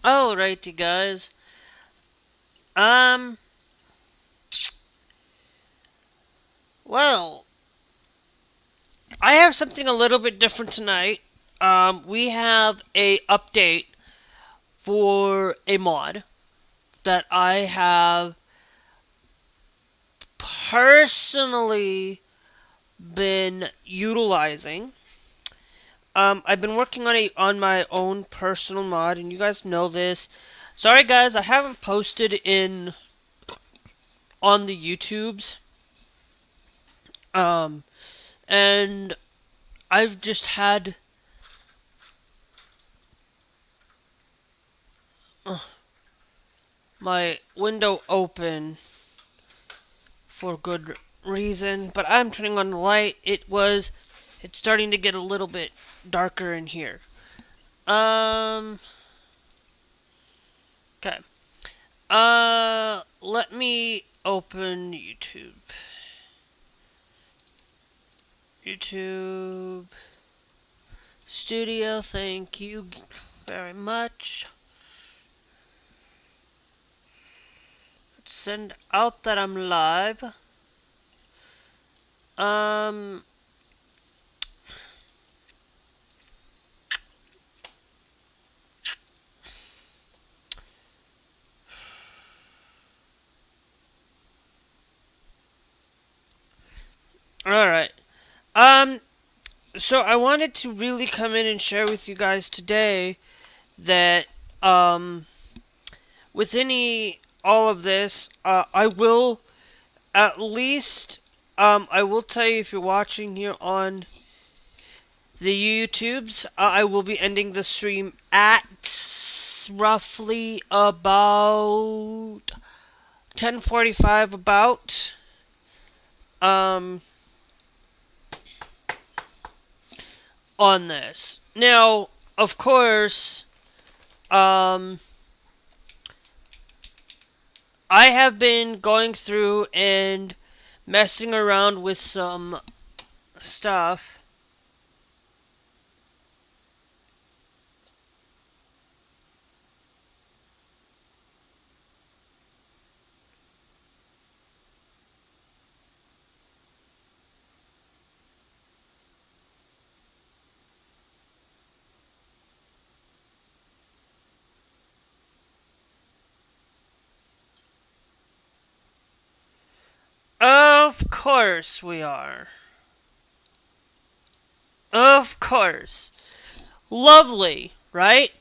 Alrighty, guys. Um, well, I have something a little bit different tonight. We have a update for a mod that I have personally been utilizing. I've been working on my own personal mod, and you guys know this. Sorry, guys, I haven't posted in on the YouTubes. Um, and I've just had uh, my window open for good reason, but I'm turning on the light. It's starting to get a little bit darker in here. Um, okay. Let me open YouTube. YouTube Studio, thank you very much. Let's send out that I'm live. Um, Alright. So I wanted to really come in and share with you guys today that, with all of this, I will at least, I will tell you if you're watching here on the YouTubes, I will be ending the stream at roughly about 10:45 about. Um, on this. Now, of course, I have been going through and messing around with some stuff. Of course we are. Of course. Lovely, right?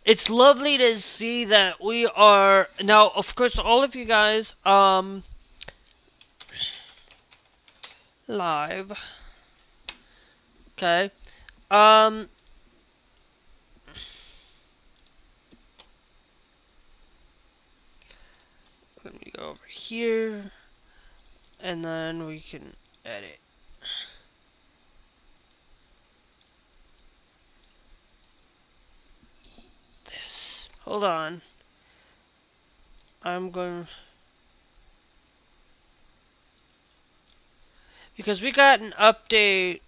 It's lovely to see that we are now, of course, all of you guys live. Okay. Um Let me go over here and then we can edit. This. Hold on. I'm going because we got an update.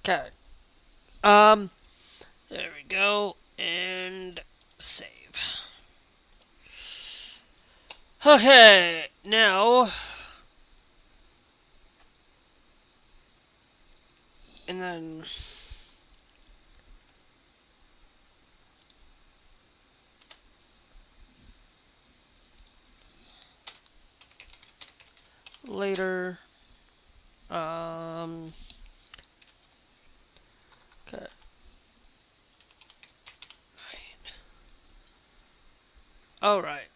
Okay. There we go. And save. Okay, now. And then. Later. Okay. Alright.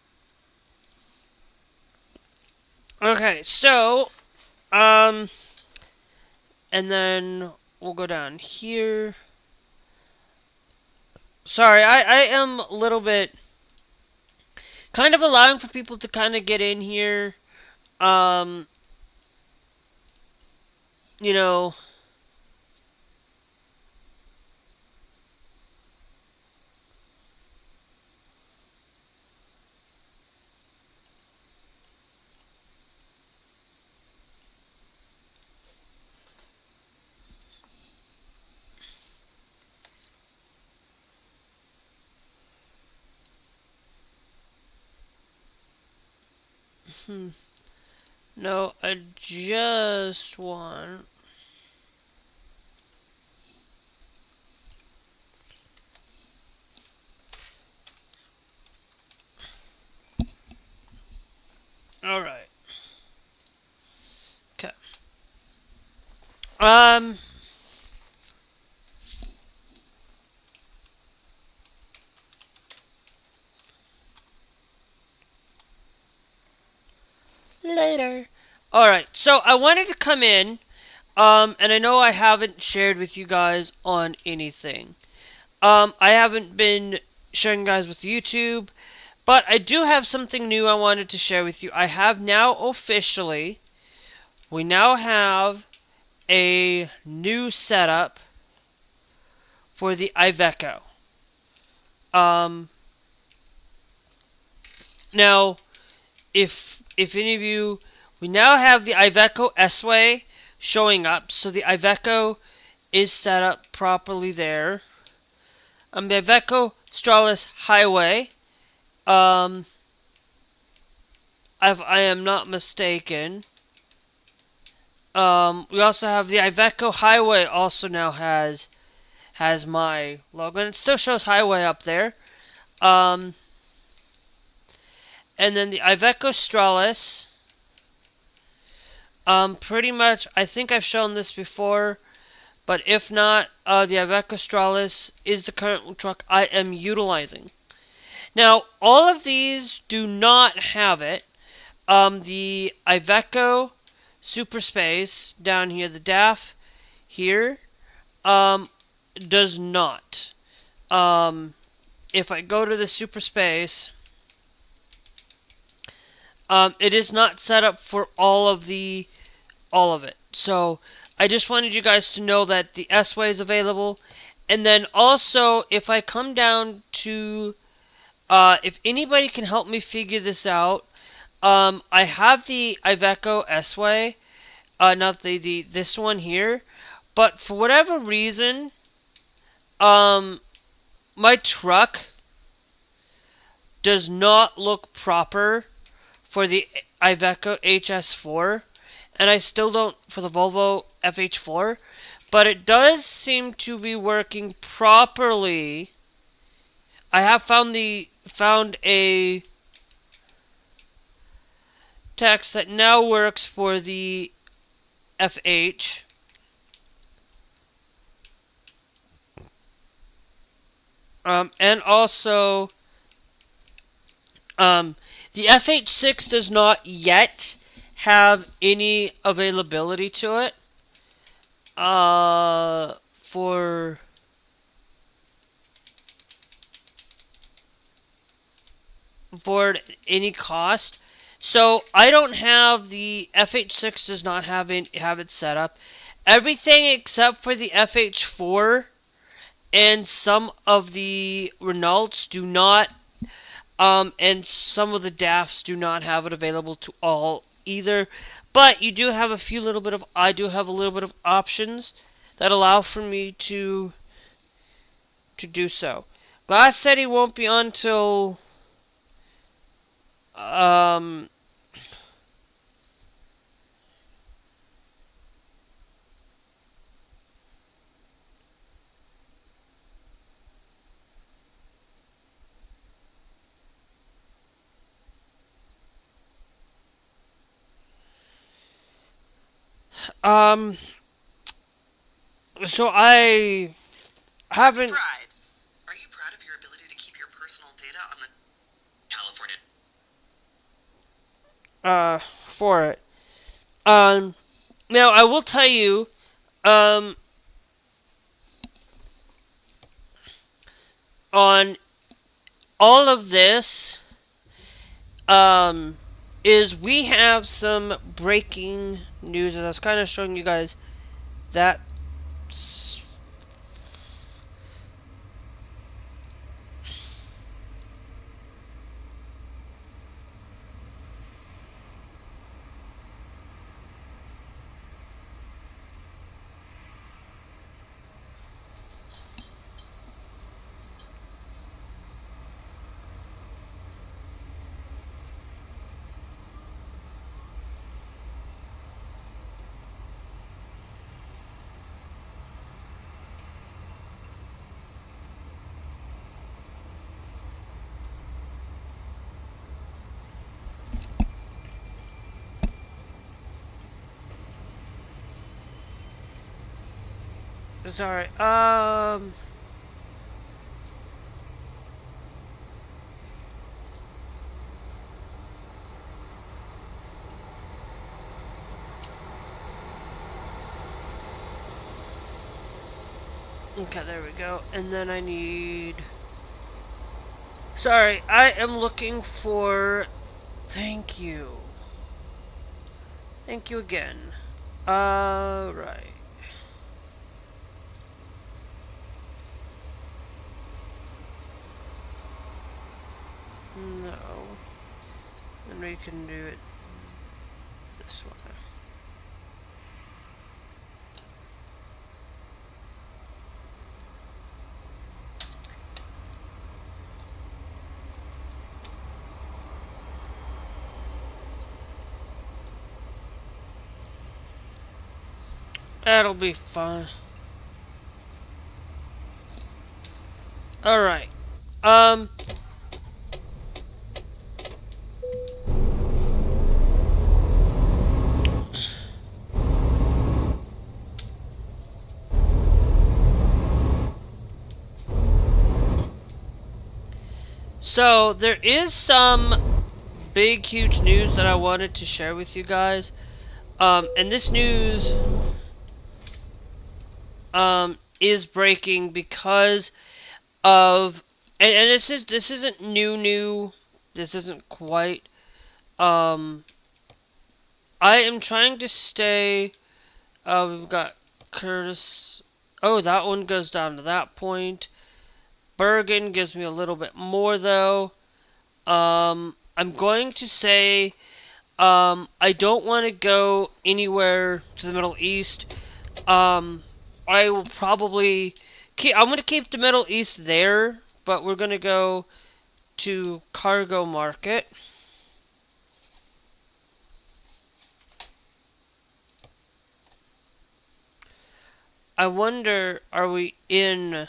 Okay, so. And then we'll go down here. Sorry, I am a little bit kind of allowing for people to kind of get in here. Um, you know, no, I just want. All right. Okay. Um. Later. All right. So I wanted to come in. And I know I haven't shared with you guys on anything. I haven't been sharing guys with YouTube, but I do have something new I wanted to share with you. I have now officially, we now have a new setup for the Iveco. Um, Now, if any of you, we now have the Iveco S-Way showing up, so the Iveco is set up properly there. The Iveco Stralis Highway, if I am not mistaken. We also have the Iveco Highway also now has my logo, and it still shows Highway up there. And then the Iveco Stralis. Pretty much, I think I've shown this before, but if not, the Iveco Stralis is the current truck I am utilizing. Now, all of these do not have it. The Iveco Super Space down here, the DAF here, does not. If I go to the Super Space, it is not set up for all of it. So I just wanted you guys to know that the S-Way is available. And then also, if I come down to, if anybody can help me figure this out, I have the Iveco S-Way, not this one here, but for whatever reason, my truck does not look proper for the Iveco HS4, and I still don't for the Volvo FH4, but it does seem to be working properly. I have found a text that now works for the FH. And also, the FH6 does not yet have any availability to it for any cost. So I don't have the FH6 does not have it set up. Everything except for the FH4 and some of the Renaults do not, and some of the DAFs do not have it available to all either. But you do have I do have a little bit of options that allow for me to do so. Glass said he won't be on till so I haven't. Are you proud of your ability to keep your personal data on the California? For it. Now I will tell you, on all of this, um, is we have some breaking news. As I was kind of showing you guys that. Sorry. Okay, there we go. And then I need. Sorry, I am looking for. Thank you. Thank you again. Right. No. And we can do it this way. That'll be fine. Alright. So, there is some big, huge news that I wanted to share with you guys. And this news, is breaking because of, and this isn't new, this isn't quite, I am trying to stay, we've got Curtis, oh, that one goes down to that point. Bergen gives me a little bit more, though. I'm going to say, I don't want to go anywhere to the Middle East. I will probably I'm going to keep the Middle East there, but we're going to go to cargo market. I wonder, are we in?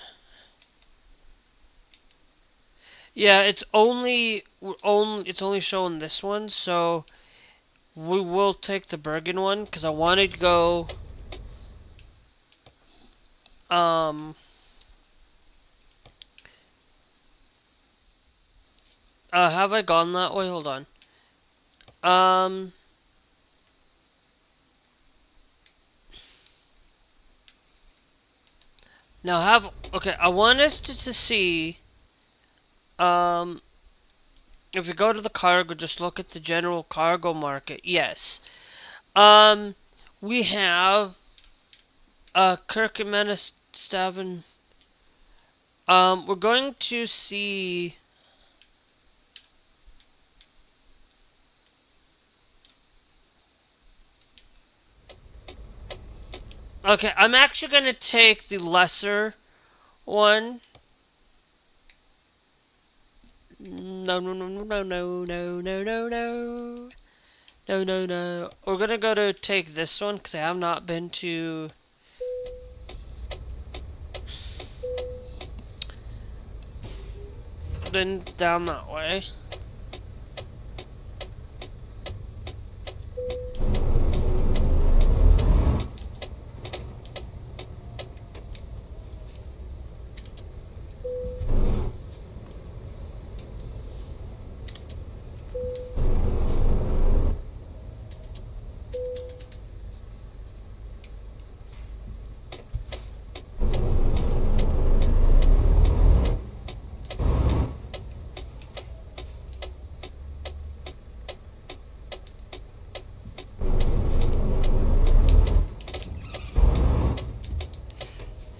Yeah, it's only showing this one, so we will take the Bergen one because I wanted to go. Have I gone that way? Hold on. Now okay, I want us to see, if we go to the cargo, just look at the general cargo market. Yes. We have, Kirkmenestavin. We're going to see. Okay, I'm actually going to take the lesser one. No. We're going to go to take this one because I have not been down that way.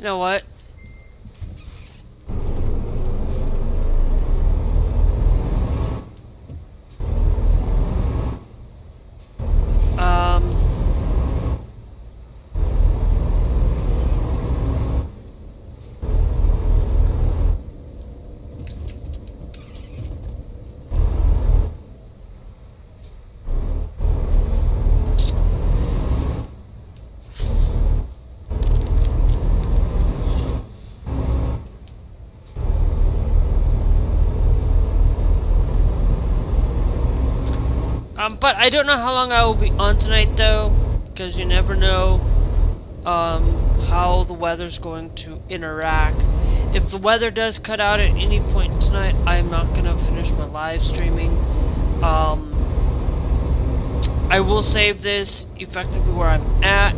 You know what? Um... But I don't know how long I will be on tonight, though, because you never know how the weather's going to interact. If the weather does cut out at any point tonight, I'm not going to finish my live streaming. I will save this effectively where I'm at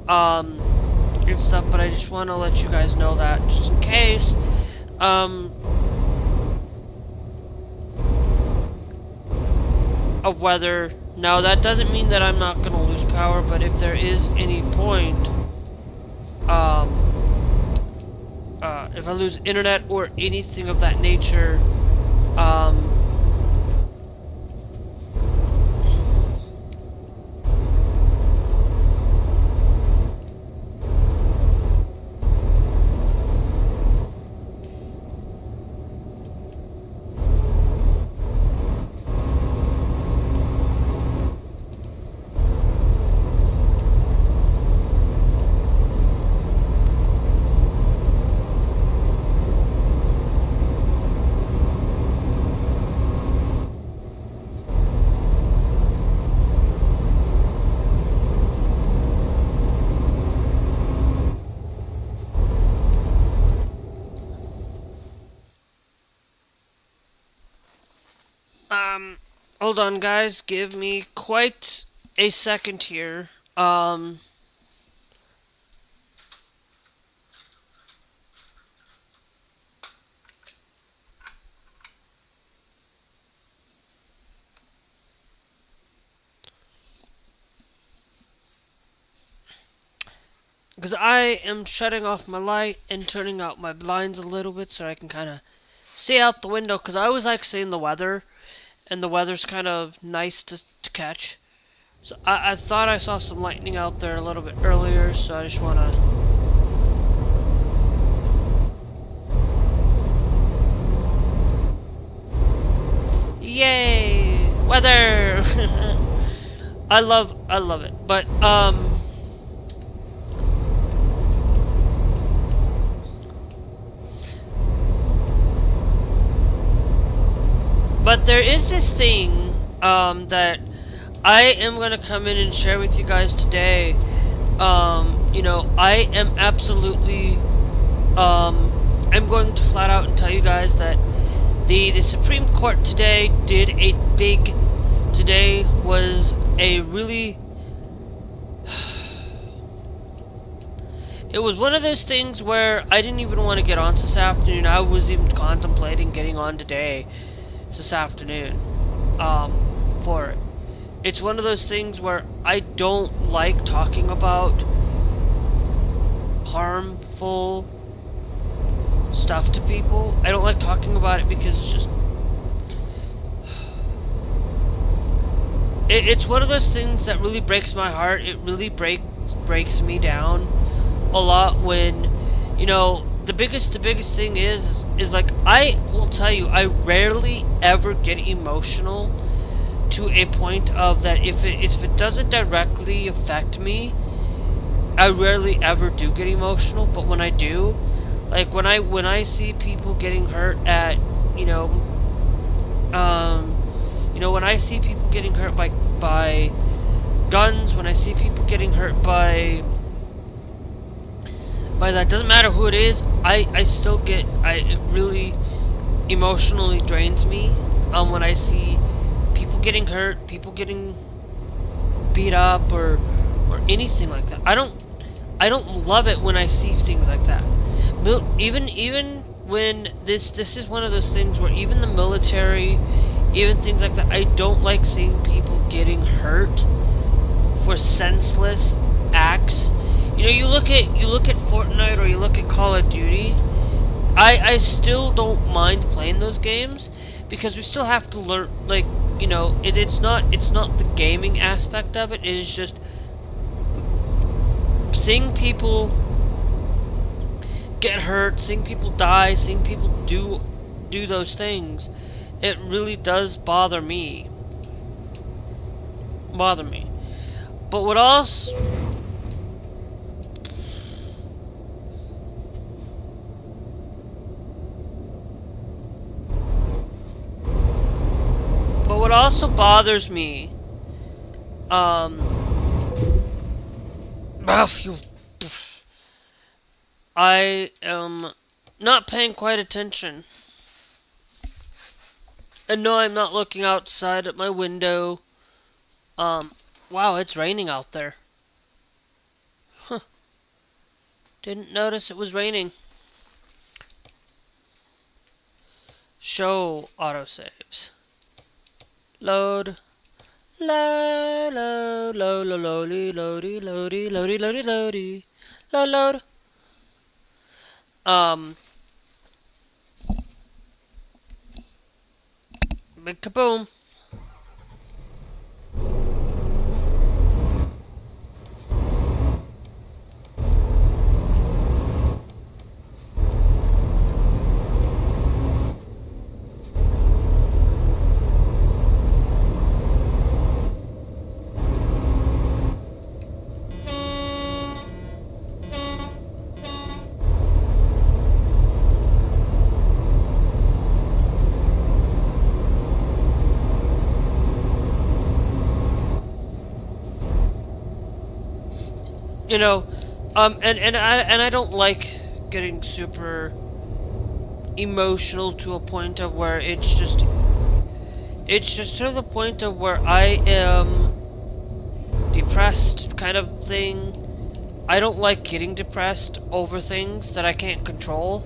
and stuff, but I just want to let you guys know that, just in case. Of weather. Now that doesn't mean that I'm not gonna lose power, but if there is any point, if I lose internet or anything of that nature, hold on, guys. Give me quite a second here. Because I am shutting off my light and turning out my blinds a little bit so I can kind of see out the window. Because I always like seeing the weather, and the weather's kind of nice to catch. So I thought I saw some lightning out there a little bit earlier, so I just want to... Yay! Weather! I love it. But, But there is this thing, that I am going to come in and share with you guys today. You know, I am absolutely, I'm going to flat out and tell you guys that the Supreme Court today did a big, today was a really, it was one of those things where I didn't even want to get on this afternoon. I was even contemplating getting on today, this afternoon, for it. It's one of those things where I don't like talking about harmful stuff to people. I don't like talking about it because it's just... It's one of those things that really breaks my heart. It really breaks me down a lot when, you know, the biggest thing is like, I will tell you, I rarely ever get emotional to a point of that if it doesn't directly affect me, I rarely ever do get emotional. But when I do, like when I see people getting hurt at, you know, when I see people getting hurt by guns, when I see people getting hurt by that, doesn't matter who it is, I still get, it really emotionally drains me when I see people getting hurt, people getting beat up, or anything like that. I don't love it when I see things like that. Even when this is one of those things where even the military, even things like that, I don't like seeing people getting hurt for senseless acts. You You know, you look at Fortnite or you look at Call of Duty. I still don't mind playing those games because we still have to learn. Like, you know, it's not the gaming aspect of it. It is just seeing people get hurt, seeing people die, seeing people do those things. It really does bother me. But what else? But what also bothers me, I am not paying quite attention. And no, I'm not looking outside at my window. Wow, it's raining out there. Huh. Didn't notice it was raining. Show autosaves. Load. Load, load, load, loady, loady, loady, loady, loady, loady. Load, load. Big kaboom. You know, and I don't like getting super emotional to a point of where it's just to the point of where I am depressed kind of thing. I don't like getting depressed over things that I can't control.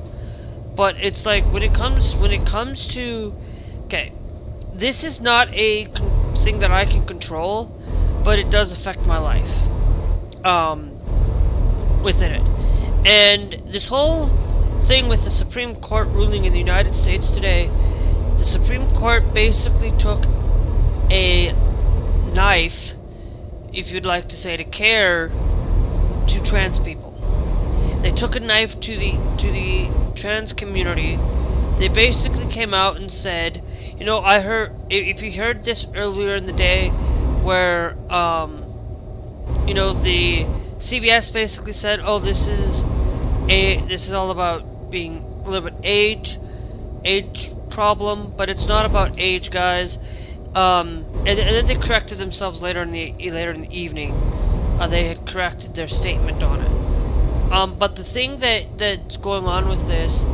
But it's like when it comes to, okay, this is not a thing that I can control, but it does affect my life. Within it. And this whole thing with the Supreme Court ruling in the United States today, the Supreme Court basically took a knife, if you'd like to say, to care to trans people. They took a knife to the trans community. They basically came out and said, you know, I heard, if you heard this earlier in the day, where you know, the CBS basically said, "Oh, this is all about being a little bit age problem, but it's not about age, guys." And then they corrected themselves later in the evening. They had corrected their statement on it. But the thing that's going on with this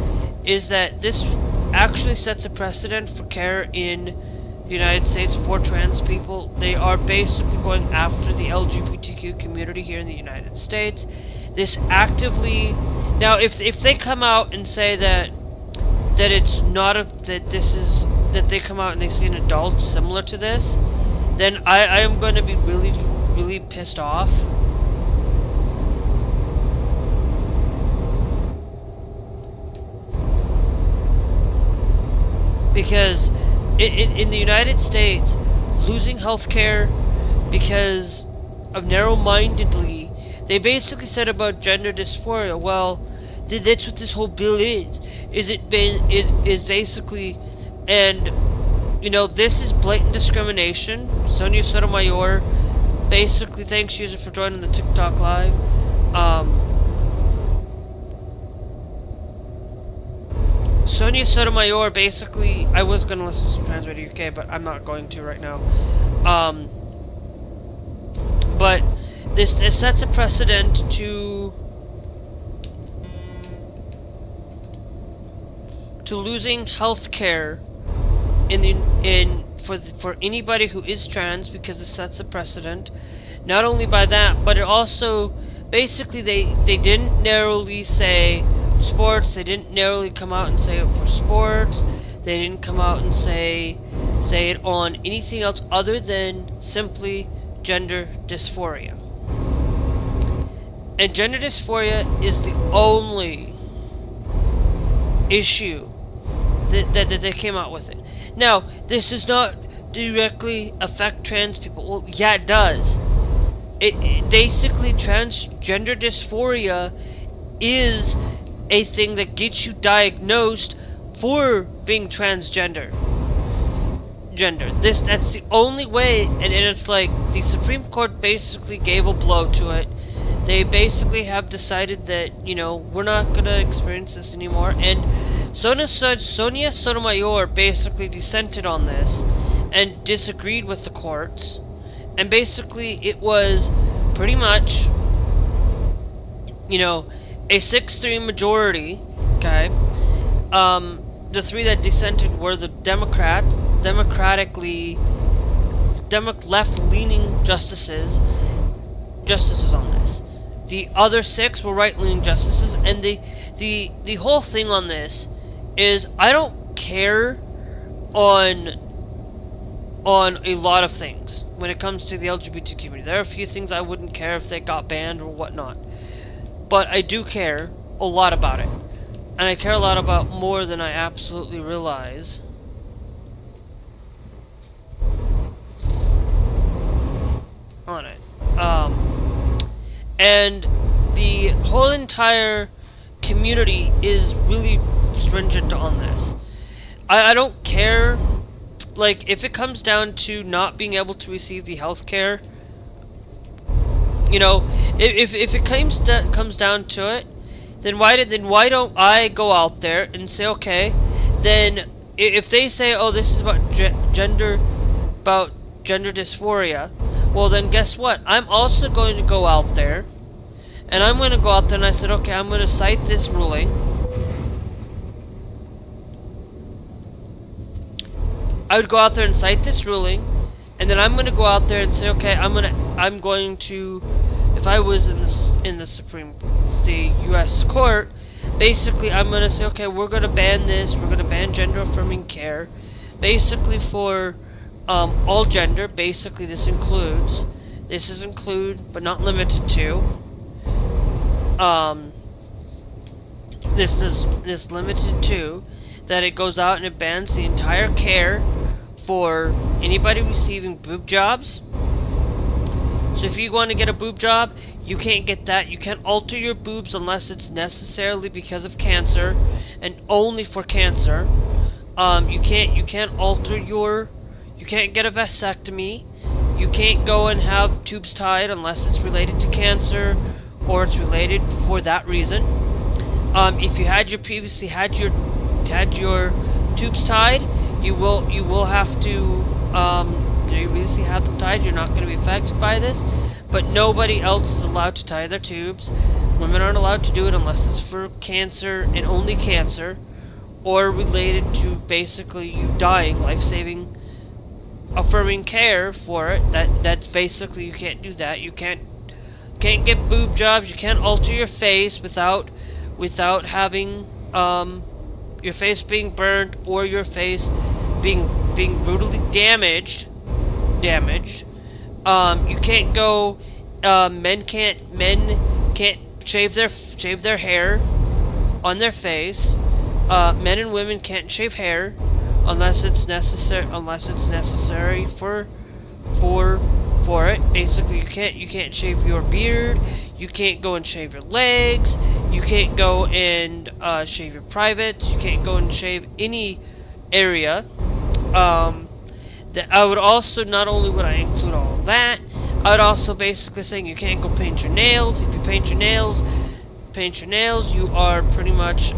is that this actually sets a precedent for care in the United States for trans people. They are basically going after the LGBTQ community here in the United States. This actively, now if they come out and say that it's not that they come out and they see an adult similar to this, then I am going to be really, really pissed off. Because in the United States, losing healthcare because of narrow-mindedly, they basically said about gender dysphoria. Well, that's what this whole bill is. Is basically, and you know, this is blatant discrimination. Sonia Sotomayor, basically, thanks user for joining the TikTok live. Sonia Sotomayor, basically, I was going to listen to some Trans Radio UK, but I'm not going to right now. But this sets a precedent to losing health care for anybody who is trans, because it sets a precedent. Not only by that, but it also, basically, they didn't narrowly say sports. They didn't narrowly come out and say it for sports. They didn't come out and say it on anything else other than simply gender dysphoria. And gender dysphoria is the only issue that they came out with it. Now, this does not directly affect trans people. Well, yeah, it does. It basically, transgender dysphoria is a thing that gets you diagnosed for being transgender. That's the only way, and it's like the Supreme Court basically gave a blow to it. They basically have decided that, you know, we're not gonna experience this anymore, and Sonia Sotomayor basically dissented on this and disagreed with the courts, and basically it was pretty much, you know, a 6-3 majority, okay? The three that dissented were the left-leaning justices on this. The other 6 were right-leaning justices, and the whole thing on this is I don't care on a lot of things when it comes to the LGBT community. There are a few things I wouldn't care if they got banned or whatnot, but I do care a lot about it. And I care a lot about more than I absolutely realize. On it. And the whole entire community is really stringent on this. I don't care, like, if it comes down to not being able to receive the health care, you know, if it comes down to it, then why don't I go out there and say, okay, then if they say, oh, this is about gender dysphoria, well, then guess what? I'm also going to go out there, and I'm going to go out there and I said, okay, I'm going to cite this ruling. I would go out there and cite this ruling, and then I'm going to go out there and say, okay, I'm going to, if I was in the U.S. court, basically I'm going to say, okay, we're going to ban this, we're going to ban gender affirming care, basically for all gender. Basically this is include, but not limited to, this limited to, that it goes out and it bans the entire care for anybody receiving boob jobs. So if you want to get a boob job, you can't get that. You can't alter your boobs unless it's necessarily because of cancer, and only for cancer. You can't alter you can't get a vasectomy. You can't go and have tubes tied unless it's related to cancer or it's related for that reason. If you had previously had your tubes tied, you will have to, you previously had them tied, you're not going to be affected by this, but nobody else is allowed to tie their tubes. Women aren't allowed to do it unless it's for cancer and only cancer, or related to basically you dying, life-saving, affirming care for it. That's basically, you can't do that. You can't get boob jobs. You can't alter your face without having your face being burnt or your face being brutally damaged. You can't go. Men can't shave their hair on their face. Men and women can't shave hair unless it's necessary for it. Basically, you can't shave your beard. You can't go and shave your legs. You can't go and shave your privates. You can't go and shave any area. That I would also, not only would I include all of that, I would also basically saying you can't go paint your nails. If you paint your nails, you are pretty much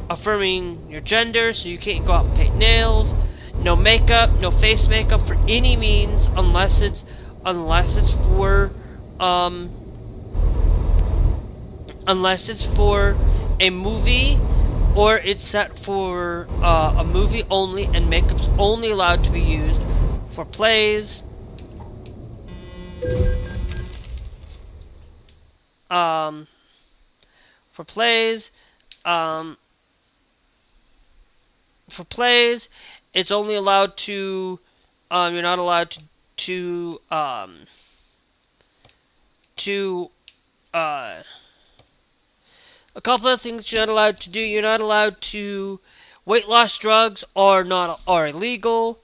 affirming your gender, so you can't go out and paint nails. No makeup, no face makeup for any means, unless it's for a movie, or it's set for a movie only, and makeup's only allowed to be used for plays, it's only allowed to, you're not allowed to a couple of things you're not allowed to do. You're not allowed to weight loss drugs are illegal.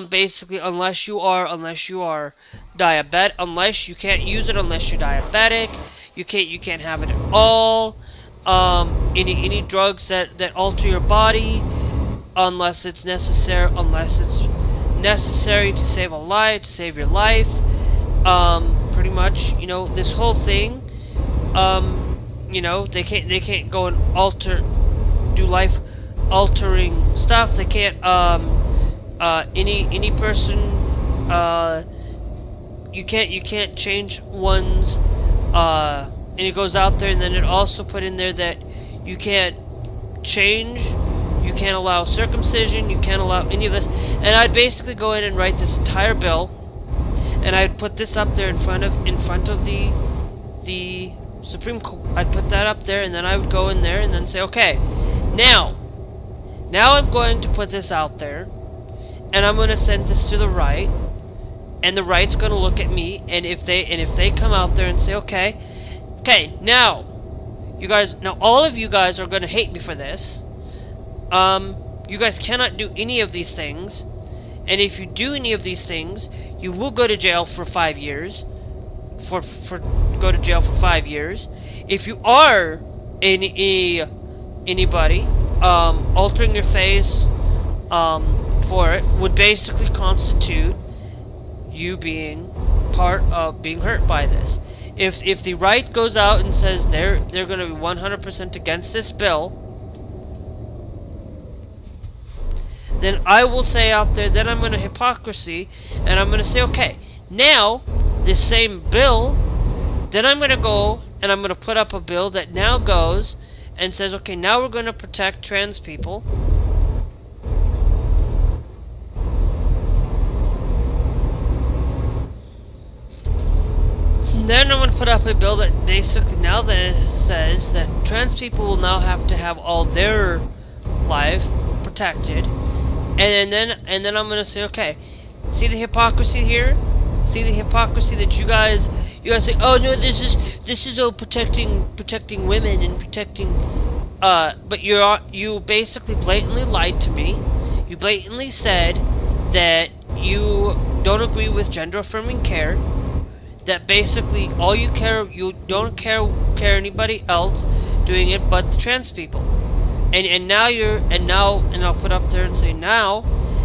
Basically, unless you are diabetic, unless you can't use it unless you're diabetic. You can't have it at all. Any drugs that alter your body, unless it's necessary to save a life, to save your life. Pretty much, this whole thing. They can't go and do life altering stuff. They can't. Any person. You can't change one's. And it goes out there, and then it also put in there that you can't change. You can't allow circumcision. You can't allow any of this. And I'd basically go in and write this entire bill, and I'd put this up there in front of the Supreme Court. I'd put that up there, and then I would go in there and then say, okay, now I'm going to put this out there, and I'm going to send this to the right, and the right's going to look at me, and if they come out there and say, okay, now all of you guys are going to hate me for this. You guys cannot do any of these things, and if you do any of these things, you will go to jail for 5 years. Go to jail for 5 years. If you are anybody altering your face for it, would basically constitute you being part of being hurt by this. If the right goes out and says they're going to be 100% against this bill, then I will say out there, then I'm going to hypocrisy, and I'm going to say, okay, now this same bill, then I'm going to go and I'm going to put up a bill that now goes and says, okay, now we're going to protect trans people. Then I'm going to put up a bill that basically now that says that trans people will now have to have all their life protected. And then I'm going to say, okay, see the hypocrisy here? See the hypocrisy that you guys say, oh no, this is all protecting women and protecting but you basically blatantly lied to me. You blatantly said that you don't agree with gender affirming care. That basically all you don't care anybody else doing it but the trans people. And now I'll put up there and say, now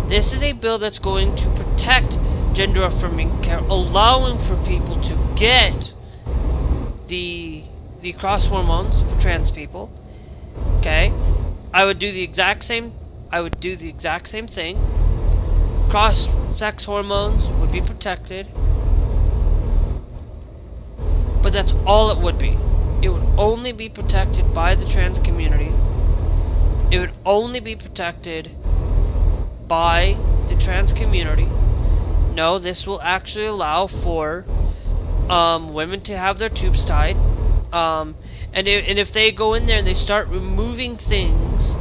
this is a bill that's going to protect gender affirming care, allowing for people to get the cross hormones for trans people. Okay, I would do the exact same thing. Cross sex hormones would be protected, but that's all it would be. It would only be protected by the trans community. It would only be protected by the trans community. No, this will actually allow for women to have their tubes tied. And if they go in there and they start removing things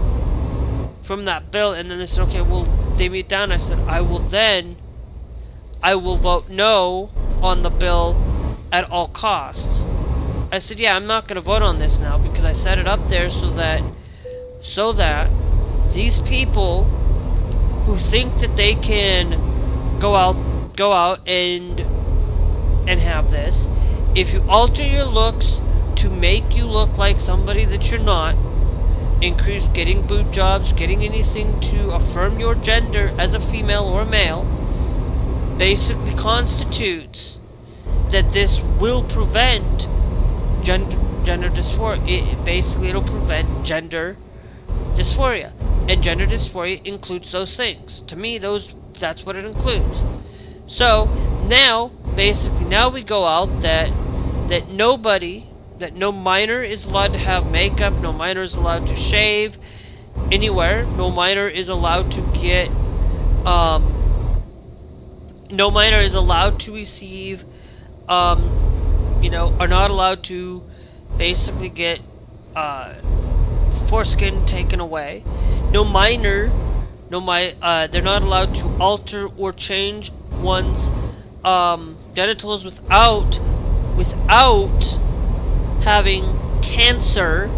from that bill, and then they said, okay, well, they meet down. I said, I will vote no on the bill at all costs. I said, yeah, I'm not going to vote on this now because I set it up there so that these people who think that they can go out and have this, if you alter your looks to make you look like somebody that you're not, increase getting boob jobs, getting anything to affirm your gender as a female or a male, basically constitutes that this will prevent gender dysphoria. It'll prevent gender dysphoria, and gender dysphoria includes those things. To me, that's what it includes. So now we go out that no minor is allowed to have makeup, no minor is allowed to shave anywhere, no minor is allowed to get no minor is allowed to receive are not allowed to basically get foreskin taken away. They're not allowed to alter or change one's genitals without having cancer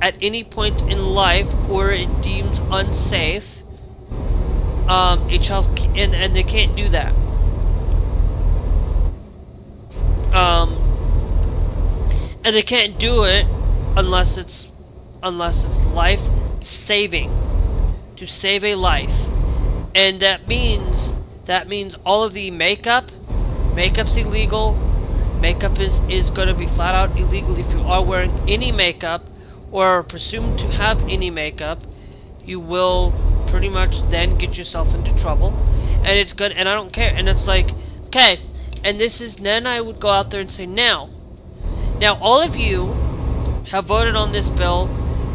at any point in life, or it deems unsafe, a child and they can't do that. And they can't do it unless it's life saving, to save a life. And that means all of the makeup's illegal. Makeup is going to be flat out illegal. If you are wearing any makeup or are presumed to have any makeup, you will pretty much then get yourself into trouble. And it's good, and I don't care. And it's like, okay, and this is, then I would go out there and say, now all of you have voted on this bill.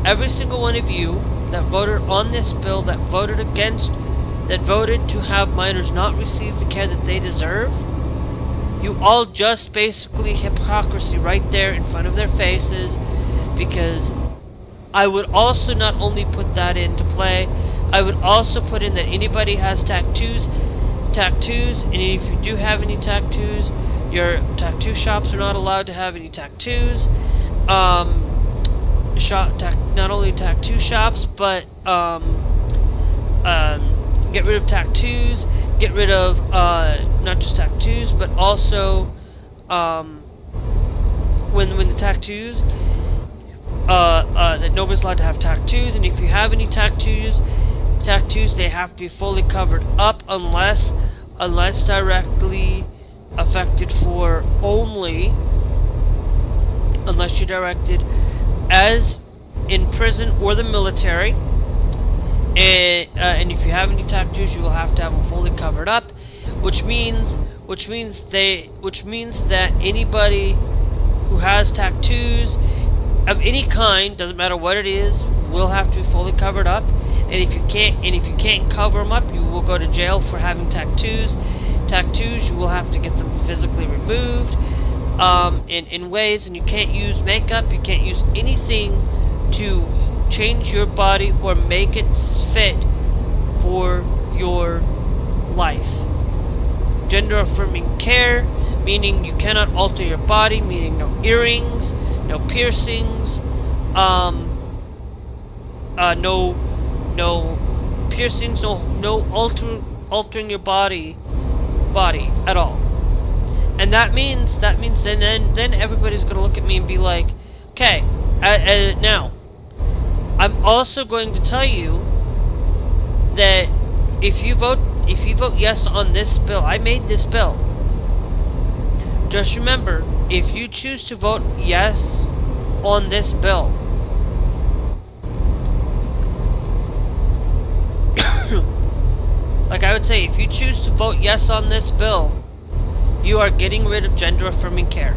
Every single one of you that voted on this bill, that voted to have minors not receive the care that they deserve, you all just basically hypocrisy right there in front of their faces. Because I would also not only put that into play, I would also put in that anybody has tattoos, and if you do have any tattoos, your tattoo shops are not allowed to have any tattoos. Not only tattoo shops, but get rid of tattoos. Get rid of not just tattoos, but also when the tattoos, that nobody's allowed to have tattoos, and if you have any tattoos, they have to be fully covered up unless directly affected for only, unless you're directed as in prison or the military. And if you have any tattoos, you will have to have them fully covered up, which means that anybody who has tattoos of any kind, doesn't matter what it is, will have to be fully covered up. And if you can't cover them up, you will go to jail for having tattoos. You will have to get them physically removed in ways, and you can't use makeup. You can't use anything to change your body or make it fit for your life. Gender affirming care, meaning you cannot alter your body, meaning no earrings, no piercings, no piercings, no altering your body at all. And that means then everybody's gonna look at me and be like, okay, now I'm also going to tell you that if you vote yes on this bill, I made this bill. Just remember, if you choose to vote yes on this bill, like I would say, if you choose to vote yes on this bill, you are getting rid of gender affirming care.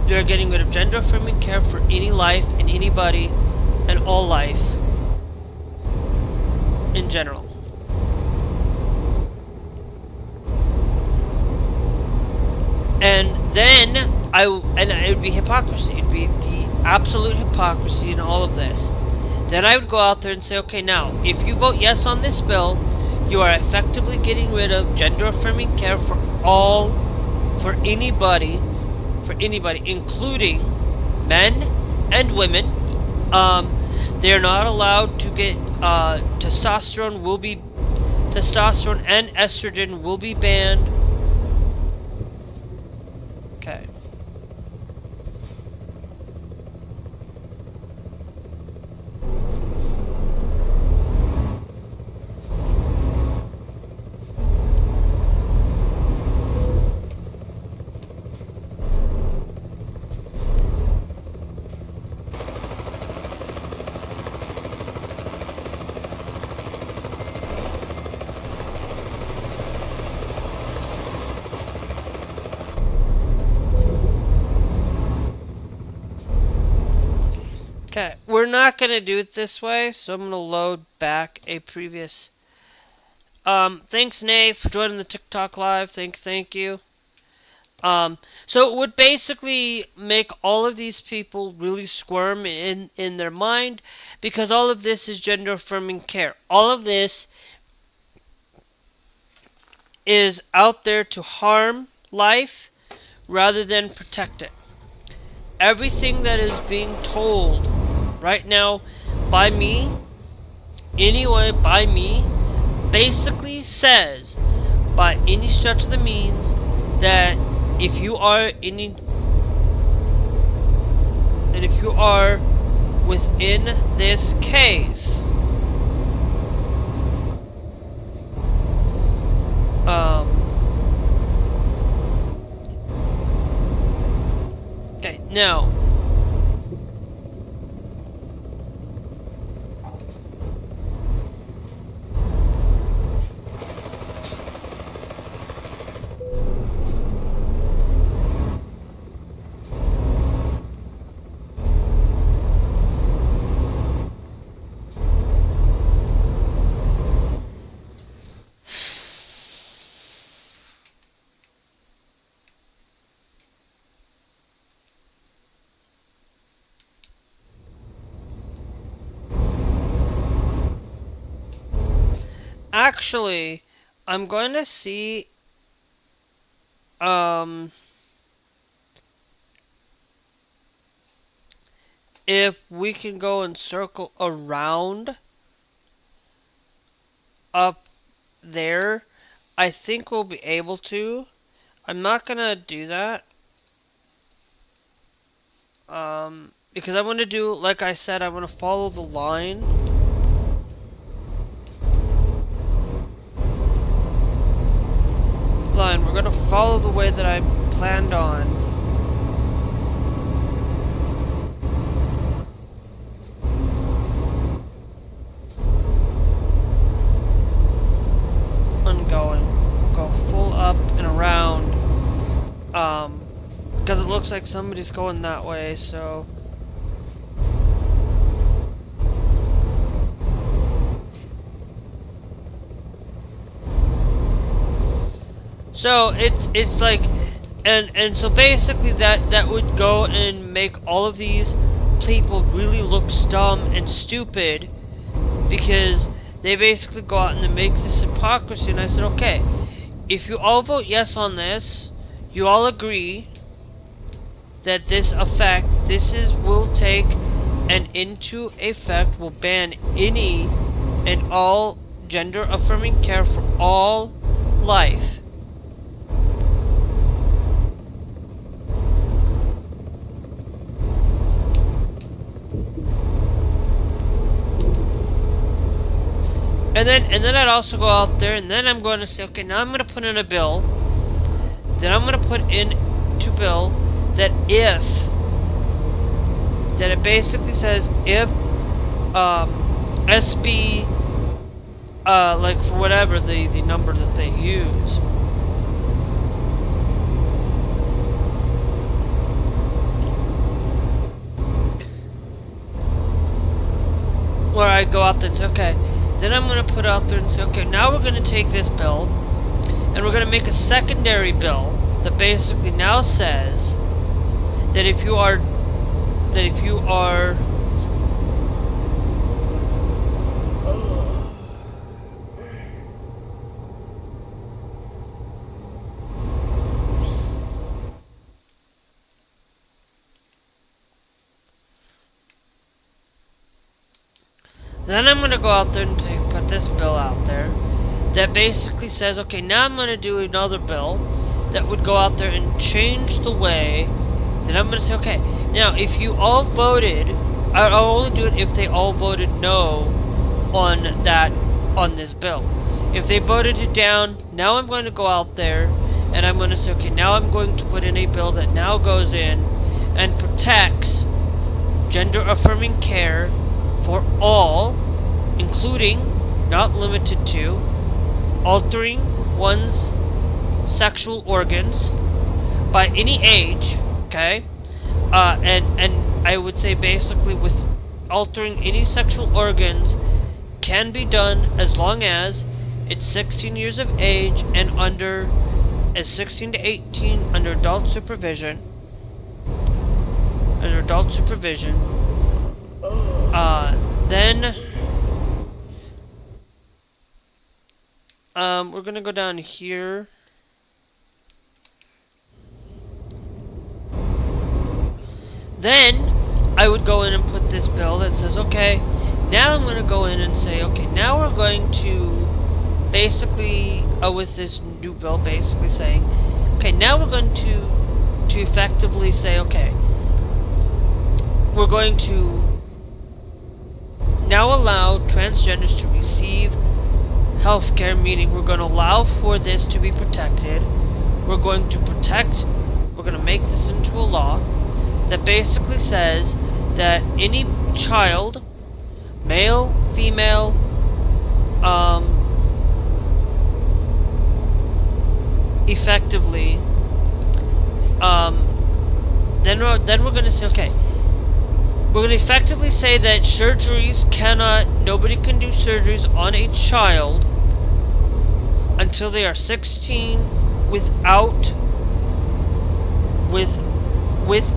You are getting rid of gender affirming care for any life and anybody and all life in general. And then it would be hypocrisy. It'd be the absolute hypocrisy in all of this. Then I would go out there and say, okay, now if you vote yes on this bill, you are effectively getting rid of gender affirming care for anybody, including men and women. They're not allowed to get testosterone and estrogen will be banned. Okay. Okay, we're not going to do it this way, so I'm going to load back a previous... thanks, Nate, for joining the TikTok live. Thank you. So it would basically make all of these people really squirm in their mind, because all of this is gender affirming care. All of this is out there to harm life rather than protect it. everything that is being told right now by me, anyway, by me, basically says, by any stretch of the means, that if you are within this case, okay, now, actually, I'm going to see, if we can go and circle around up there. I think we'll be able to. I'm not gonna do that. Because I want to do, like I said, I want to follow the line. We're gonna follow the way that I planned on. Go full up and around. Because it looks like somebody's going that way, so. So it's like, and so basically that would go and make all of these people really look dumb and stupid, because they basically go out and they make this hypocrisy. And I said, okay, if you all vote yes on this, you all agree that this will take and into effect will ban any and all gender affirming care for all life. And then I'd also go out there, and then I'm going to say, okay, now I'm going to put in a bill. Then I'm going to put into bill that it basically says if SB like for whatever the number that they use. Where I go out there and say, okay. Then I'm going to put out there and say, okay, now we're going to take this bill, and we're going to make a secondary bill that basically now says that if you are, then I'm going to go out there and put this bill out there that basically says, okay, now I'm going to do another bill that would go out there and change the way that I'm going to say, okay, now if you all voted, I'll only do it if they all voted no on this bill. If they voted it down, now I'm going to go out there and I'm going to say, okay, now I'm going to put in a bill that now goes in and protects gender affirming care for all, including, not limited to, altering one's sexual organs by any age, okay? And I would say basically with altering any sexual organs can be done as long as it's 16 years of age and under, as 16 to 18 under adult supervision. Then we're gonna go down here. Then I would go in and put this bill that says, okay, now I'm going to go in and say, okay, now we're going to basically, with this new bill, basically saying, okay, now we're going to effectively say, okay, we're going to now allow transgenders to receive healthcare, meaning we're going to allow for this to be protected. We're going to make this into a law that basically says that any child, male, female, effectively, then we're going to say, okay, we're going to effectively say that nobody can do surgeries on a child until they are 16 with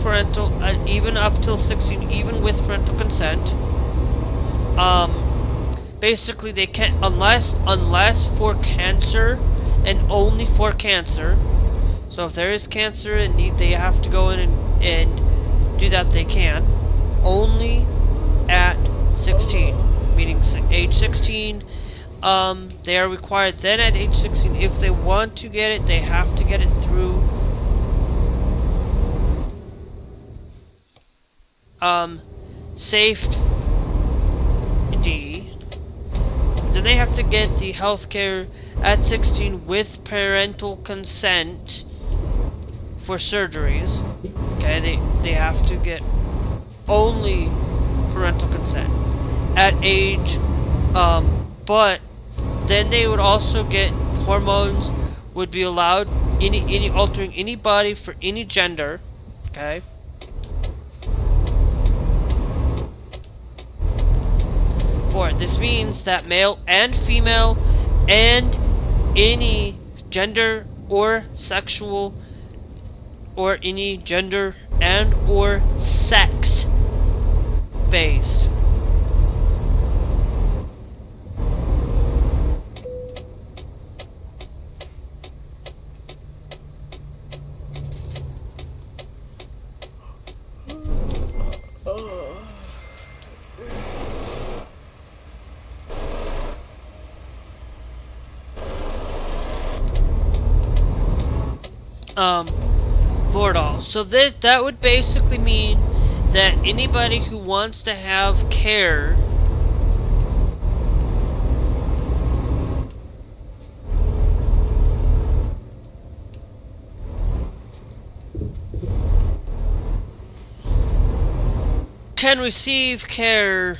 parental, even up till 16, even with parental consent. Basically they can't, unless for cancer, and only for cancer. So if there is cancer and they have to go in and do that, they can. Only at 16, meaning age 16. They are required then at age 16, if they want to get it, they have to get it through safety. Then they have to get the healthcare at 16 with parental consent for surgeries. Okay, they have to get only parental consent at age, but then they would also get hormones would be allowed, any altering any body for any gender. Okay. This means that male and female and any gender or sexual or any gender and or sex based for it all. So that would basically mean that anybody who wants to have care can receive care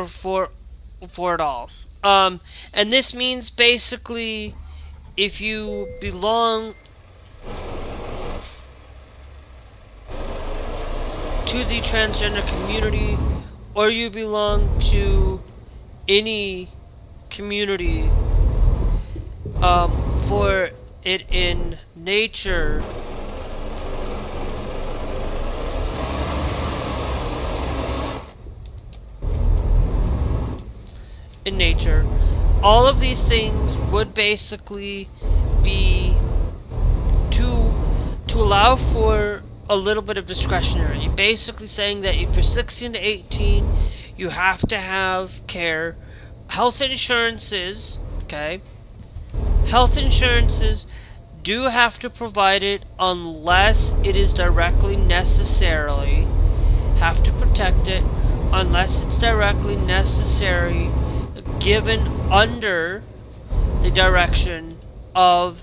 for it all. And this means basically if you belong to the transgender community or you belong to any community, for it in nature, all of these things would basically be to allow for a little bit of discretionary. Basically saying that if you're 16 to 18, you have to have care. Health insurances, okay? Health insurances do have to provide it unless it is directly necessarily. Have to protect it unless it's directly necessary, given under the direction of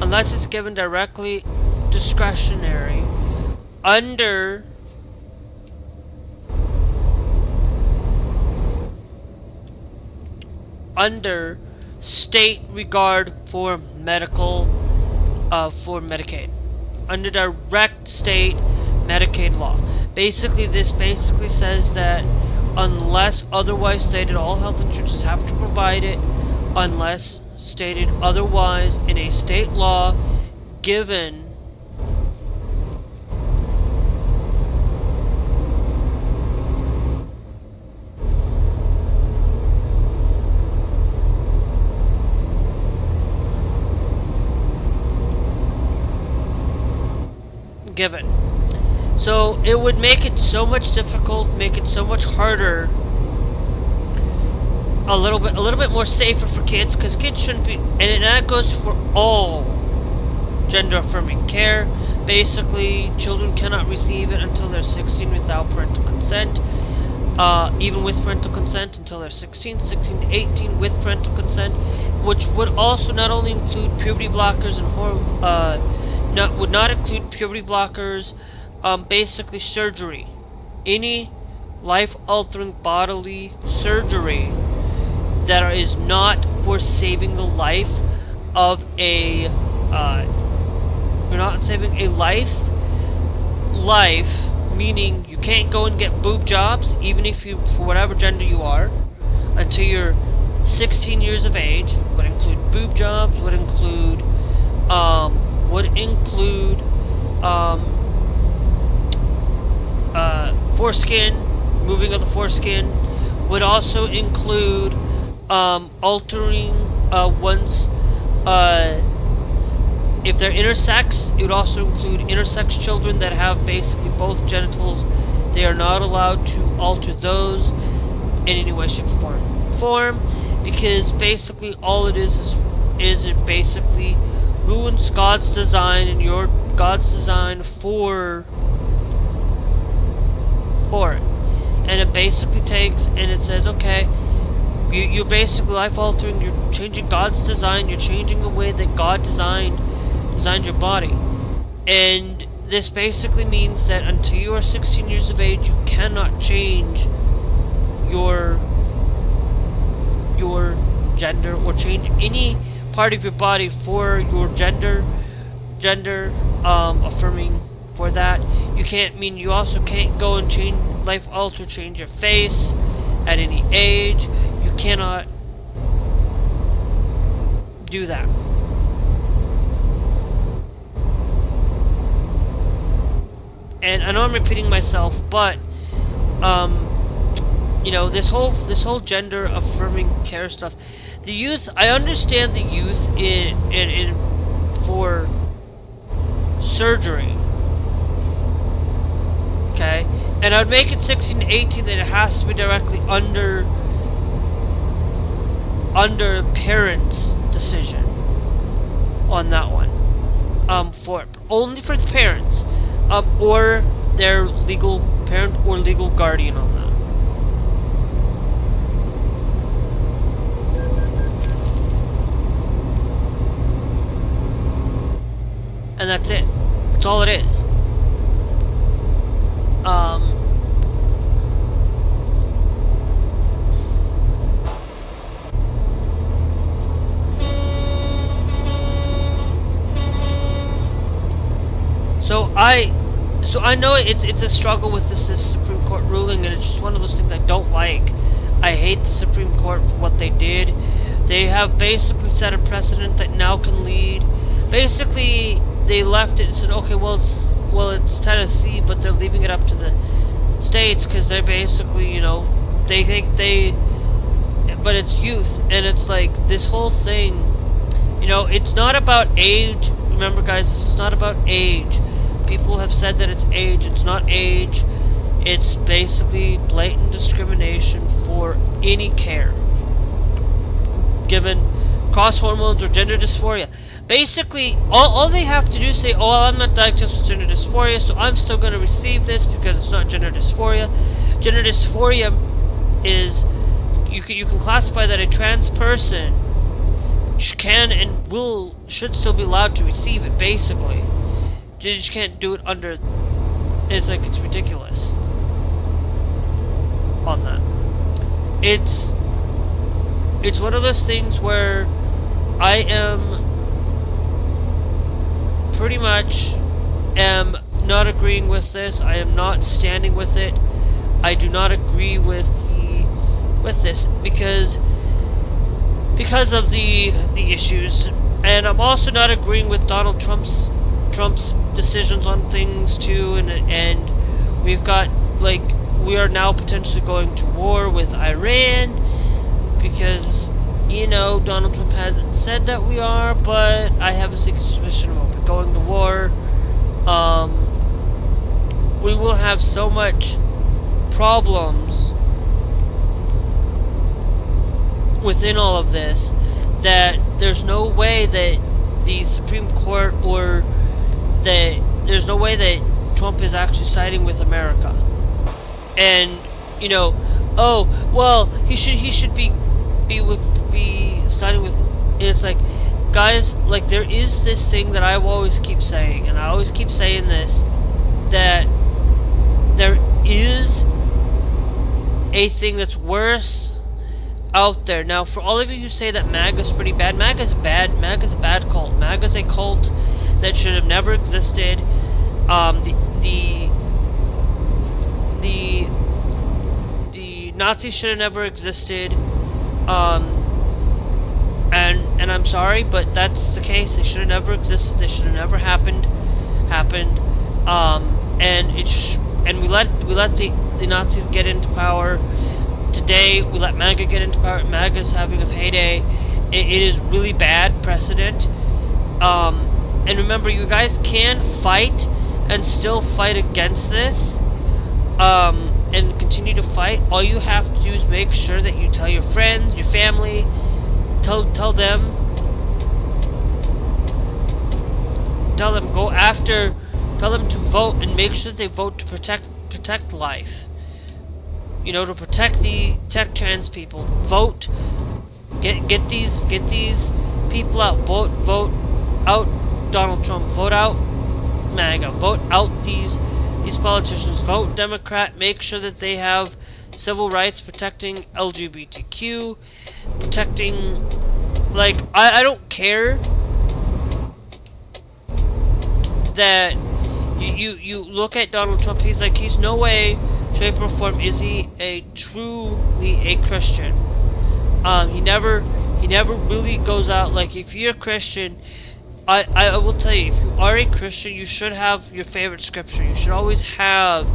unless it's given directly discretionary under state regard for medical for Medicaid, under direct state Medicaid law. Basically, this basically says that unless otherwise stated, all health insurances have to provide it unless stated otherwise in a state law, given given. So it would make it so much difficult, make it so much harder, a little bit more safer for kids, because kids shouldn't be, and that goes for all gender affirming care. Basically, children cannot receive it until they're 16 without parental consent. Even with parental consent until they're 16 to 18 with parental consent, which would also not only include puberty blockers and would not include puberty blockers, basically surgery, any life-altering bodily surgery that is not for saving the life of a, you're not saving a life, meaning you can't go and get boob jobs, even if you, for whatever gender you are, until you're 16 years of age. Would include boob jobs, would include foreskin, moving of the foreskin, would also include altering one's, if they're intersex, it would also include intersex children that have basically both genitals. They are not allowed to alter those in any way, shape, or form, because basically all it is it basically ruins God's design and your God's design for it. And it basically takes, and it says, okay, you're basically life altering, you're changing God's design, you're changing the way that God designed your body. And this basically means that until you are 16 years of age, you cannot change your gender or change any part of your body for your gender affirming for that. You also can't go and change your face at any age. You cannot do that. And I know I'm repeating myself, but this whole gender affirming care stuff, the youth, I understand the youth in for surgery, okay, and I would make it 16 to 18 that it has to be directly under parents' decision on that one, only for the parents, or their legal parent or legal guardian on that. And that's it. That's all it is. So I know it's a struggle with this Supreme Court ruling, and it's just one of those things I don't like. I hate the Supreme Court for what they did. They have basically set a precedent that now can lead. Basically, they left it and said, okay, well it's Tennessee, but they're leaving it up to the states because they're basically, they think but it's youth, and it's like this whole thing, it's not about age. Remember, guys, this is not about age. People have said that it's age. It's not age. It's basically blatant discrimination for any care given cross hormones or gender dysphoria. Basically, all they have to do is say, oh, well, I'm not diagnosed with gender dysphoria, so I'm still going to receive this because it's not gender dysphoria. Gender dysphoria is, you can classify that a trans person can and should still be allowed to receive it, basically. You just can't do it under, it's ridiculous on that. It's one of those things where I am pretty much am not agreeing with this. I am not standing with it. I do not agree with this because of the issues, and I'm also not agreeing with Donald Trump's decisions on things too, and we've got, we are now potentially going to war with Iran because Donald Trump hasn't said that we are, but I have a secret suspicion of going to war. we will have so much problems within all of this that there's no way that the Supreme Court or that there's no way that Trump is actually siding with America. And you know, oh well, he should be siding with. It's like, guys, like there is this thing that I always keep saying, and I always keep saying this, that there is a thing that's worse out there. Now, for all of you who say that MAGA's pretty bad, MAGA's bad. MAGA's a bad cult. MAGA's a cult that should have never existed. The Nazis should have never existed. And I'm sorry, but that's the case. They should have never existed. They should have never happened. And we let the Nazis get into power. Today we let MAGA get into power. MAGA's having a heyday. It is really bad precedent. And remember, you guys can fight and still fight against this. And continue to fight. All you have to do is make sure that you tell your friends, your family, tell them, go after, tell them to vote and make sure they vote to protect life. You know, to protect trans people. Vote. Get these people out. Vote out Donald Trump. Vote out MAGA. Vote out these politicians. Vote Democrat. Make sure that they have civil rights, protecting LGBTQ, protecting, like, I don't care that you look at Donald Trump. He's no way, shape, or form is he truly a Christian. He never really goes out, like, if you're a Christian, I will tell you, if you are a Christian, you should have your favorite scripture. You should always have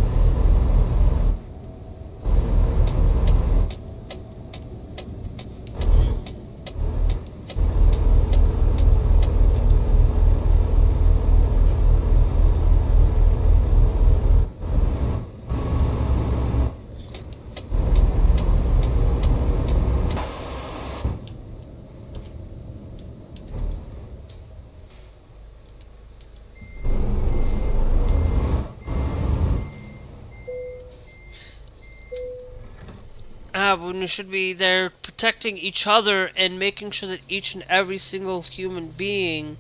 when we should be there protecting each other and making sure that each and every single human being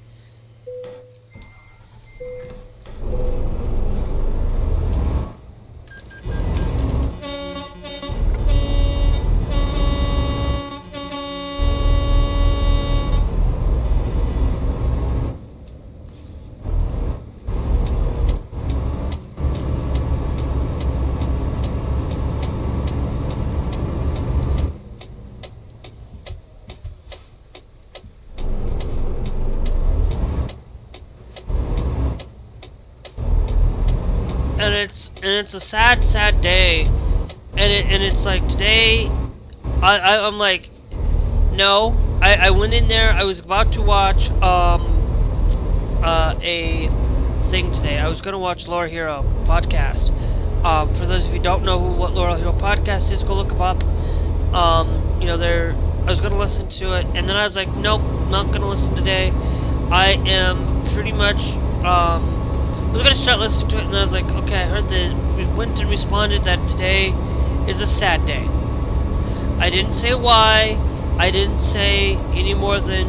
and it's a sad day, and it's like today, I'm like, no, I went in there. I was about to watch a thing today. I was gonna watch Laura Hero podcast. For those of you who don't know what Laura Hero podcast is, go look them up. You know, I was gonna listen to it, and then I was like, nope, not gonna listen today. I am pretty much I was gonna start listening to it, and I was like, okay, I heard that Winton responded that today is a sad day. I didn't say why. I didn't say any more than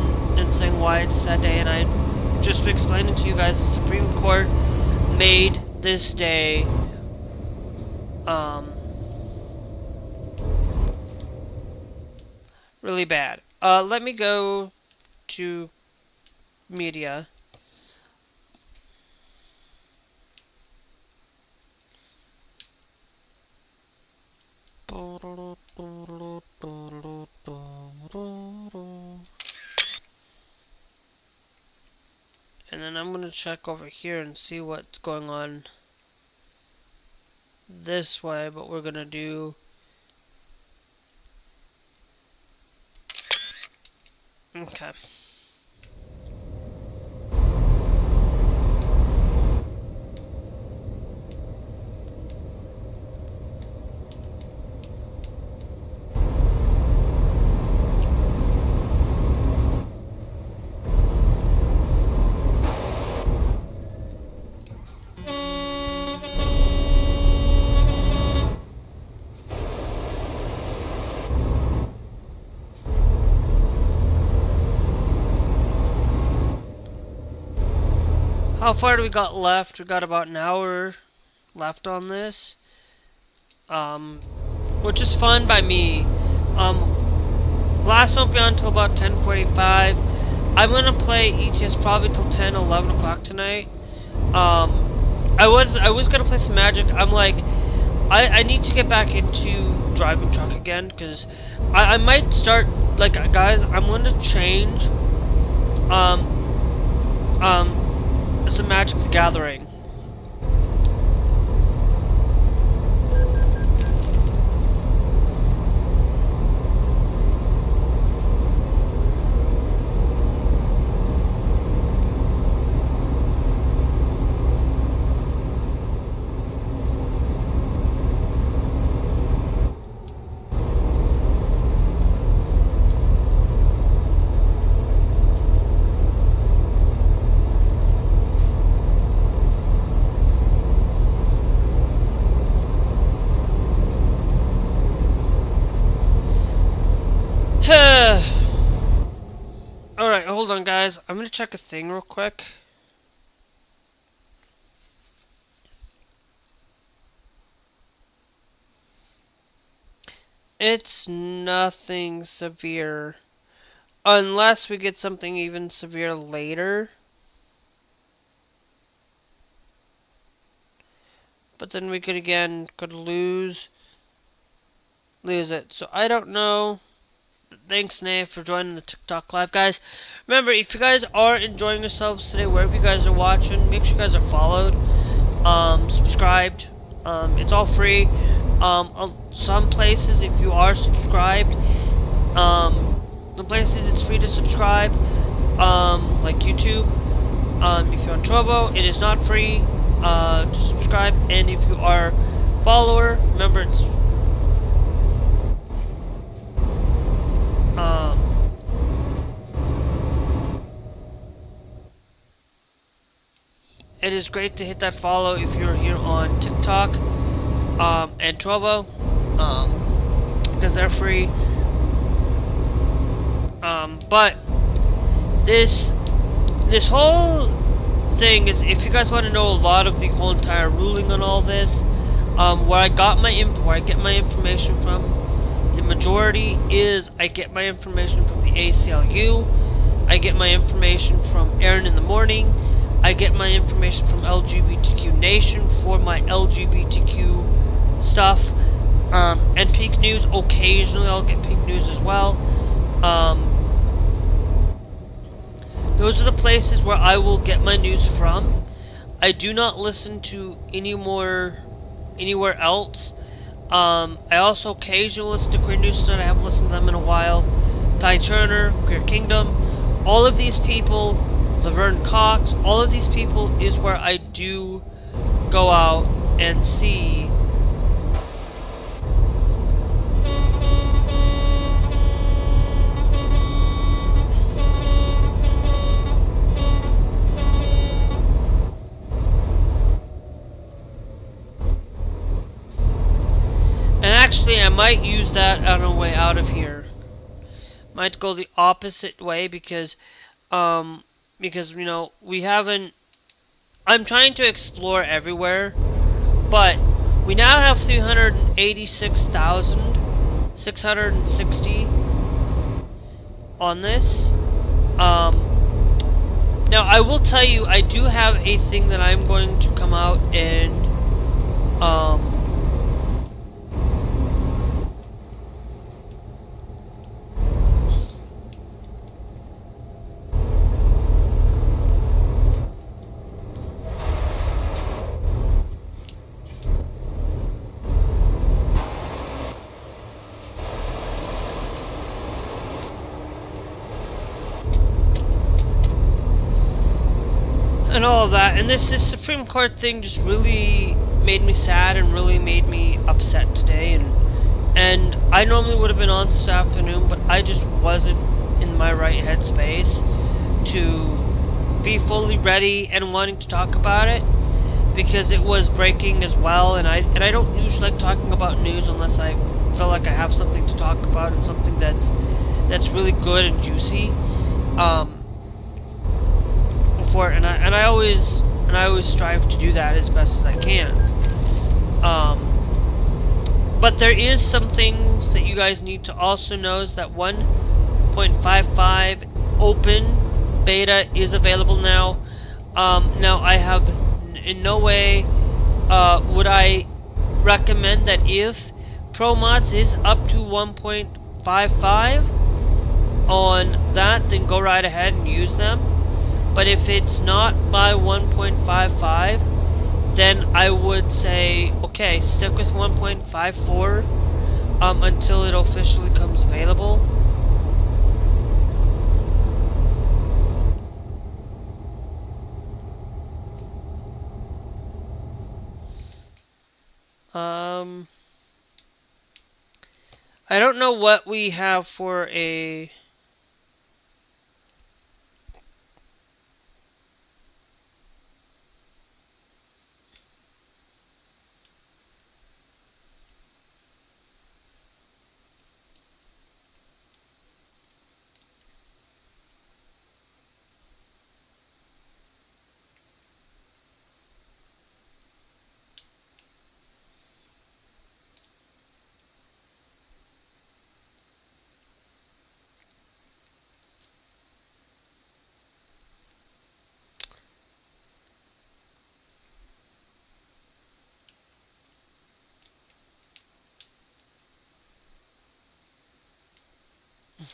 saying why it's a sad day, and I just explaining to you guys the Supreme Court made this day really bad. Let me go to media. And then I'm going to check over here and see what's going on this way, but we're going to do okay. How far do we got left? We got about an hour left on this. Which is fine by me. Glass won't be on until about 10:45. I'm gonna play ETS probably till 10, 11 o'clock tonight. I was gonna play some Magic. I'm like, I need to get back into driving truck again, because I might start, like, guys, I'm gonna change some Magic the Gathering. Alright, hold on, guys. I'm gonna check a thing real quick. It's nothing severe. Unless we get something even severe later. But then we could lose it. So I don't know. Thanks, Nate, for joining the TikTok live, guys. Remember, if you guys are enjoying yourselves today, wherever you guys are watching, make sure you guys are followed, subscribed. It's all free. Some places, if you are subscribed, some places it's free to subscribe, like YouTube. If you're on Trovo, it is not free to subscribe. And if you are a follower, remember it's it is great to hit that follow if you're here on TikTok and Trovo, because they're free. But this whole thing is, if you guys want to know a lot of the whole entire ruling on all this, where I get my information from, the majority is I get my information from the ACLU. I get my information from Aaron in the Morning. I get my information from LGBTQ Nation for my LGBTQ stuff, and Pink News. Occasionally I'll get Pink News as well. Those are the places where I will get my news from. I do not listen to anywhere else. I also occasionally listen to Queer News, and I haven't listened to them in a while. Ty Turner, Queer Kingdom, all of these people, Laverne Cox, all of these people is where I do go out and see and actually I might use that on a way out of here. Might go the opposite way because you know, we haven't... I'm trying to explore everywhere, but we now have 386,660 on this. Now, I will tell you, I do have a thing that I'm going to come out and... and all of that, and this Supreme Court thing just really made me sad and really made me upset today, and I normally would have been on this afternoon, but I just wasn't in my right headspace to be fully ready and wanting to talk about it, because it was breaking as well, and I don't usually like talking about news unless I feel like I have something to talk about and something that's really good and juicy. And I always and I always strive to do that as best as I can. But there is some things that you guys need to also know is that 1.55 open beta is available now. Now I have in no way would I recommend that if ProMods is up to 1.55 on that, then go right ahead and use them. But if it's not by 1.55, then I would say, okay, stick with 1.54 until it officially comes available. I don't know what we have for a...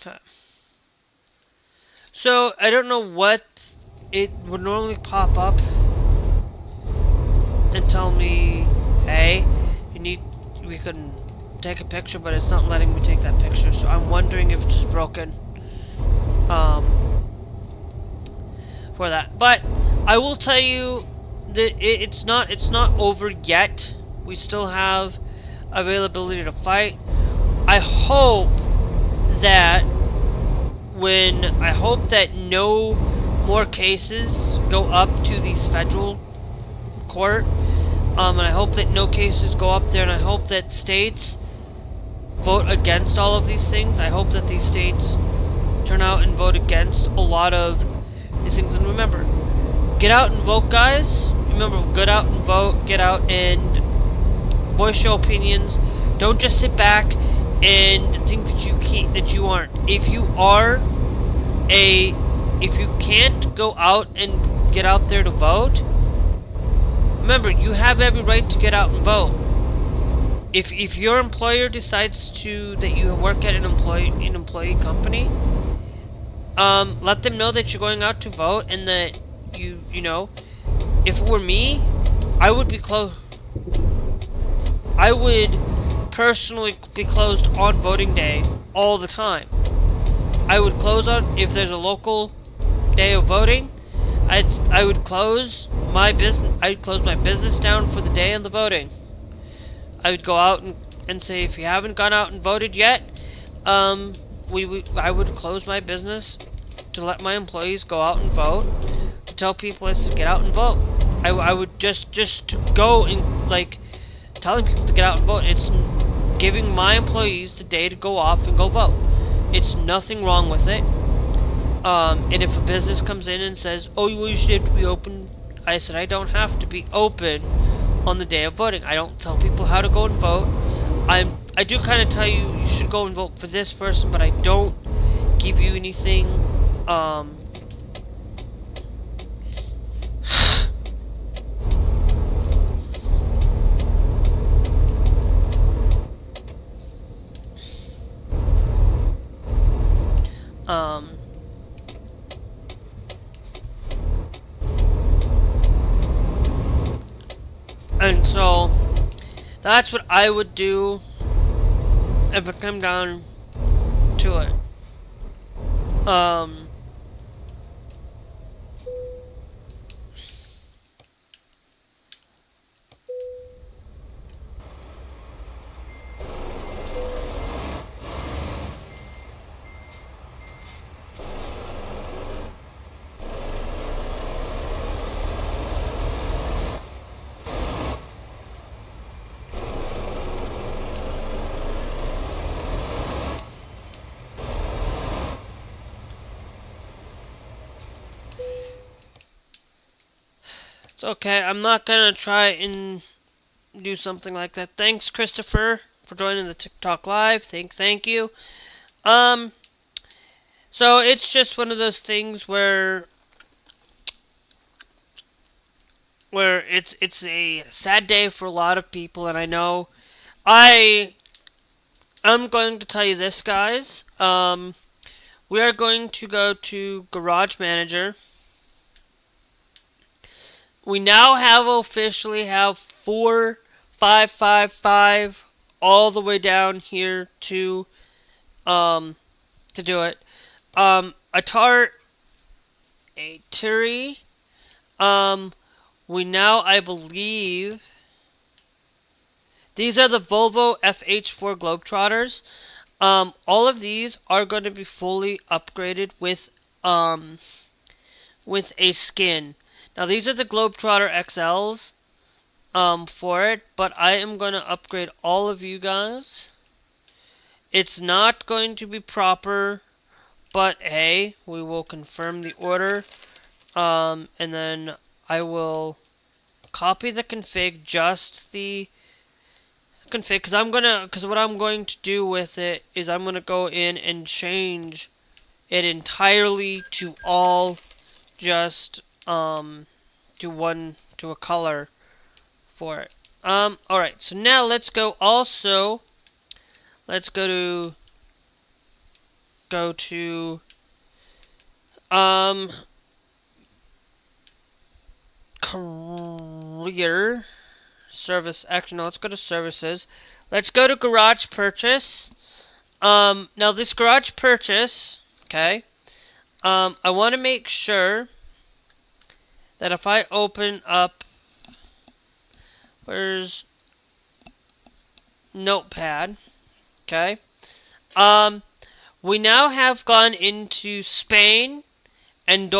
Okay. So, I don't know what it would normally pop up and tell me, hey, we can take a picture, but it's not letting me take that picture, so I'm wondering if it's just broken for that. But I will tell you that it's not over yet. We still have availability to fight. I hope that no more cases go up to the federal court, and I hope that no cases go up there, and I hope that states vote against all of these things. I hope that these states turn out and vote against a lot of these things. And remember, get out and vote, guys. Remember, get out and vote. Get out and voice your opinions. Don't just sit back and think that you aren't. If you can't go out and get out there to vote, remember, you have every right to get out and vote. If your employer decides that you work at an employee company, let them know that you're going out to vote, and that you know, if it were me, I would personally be closed on voting day all the time. I would close on, if there's a local day of voting, I would close my business. I'd close my business down for the day of the voting. I would go out and say, if you haven't gone out and voted yet, I would close my business to let my employees go out and vote. To tell people, I said, get out and vote. I would just to go and telling people to get out and vote. It's giving my employees the day to go off and go vote. It's nothing wrong with it. And if a business comes in and says, oh, well, you should have to be open, I said, I don't have to be open on the day of voting. I don't tell people how to go and vote. I do kind of tell you should go and vote for this person, but I don't give you anything. And so that's what I would do if it came down to it. It's okay. I'm not gonna try and do something like that. Thanks, Christopher, for joining the TikTok live. Thank you. Um, so it's just one of those things where it's a sad day for a lot of people, and I know I'm going to tell you this, guys. We are going to go to Garage Manager. We now officially have 4555 all the way down here to do it. Atari, we now, I believe, these are the Volvo FH4 Globetrotters. All of these are going to be fully upgraded with a skin. Now these are the Globetrotter XLs for it, but I am going to upgrade all of you guys. It's not going to be proper, but hey, we will confirm the order, and then I will copy the config, just the config, because what I'm going to do with it is I'm gonna go in and change it entirely to all just to a color for it. Alright, so now let's go to career service. Actually, no, let's go to services. Let's go to garage purchase. Now this garage purchase, okay, I want to make sure that if I open up, where's Notepad, okay, we now have gone into Spain, and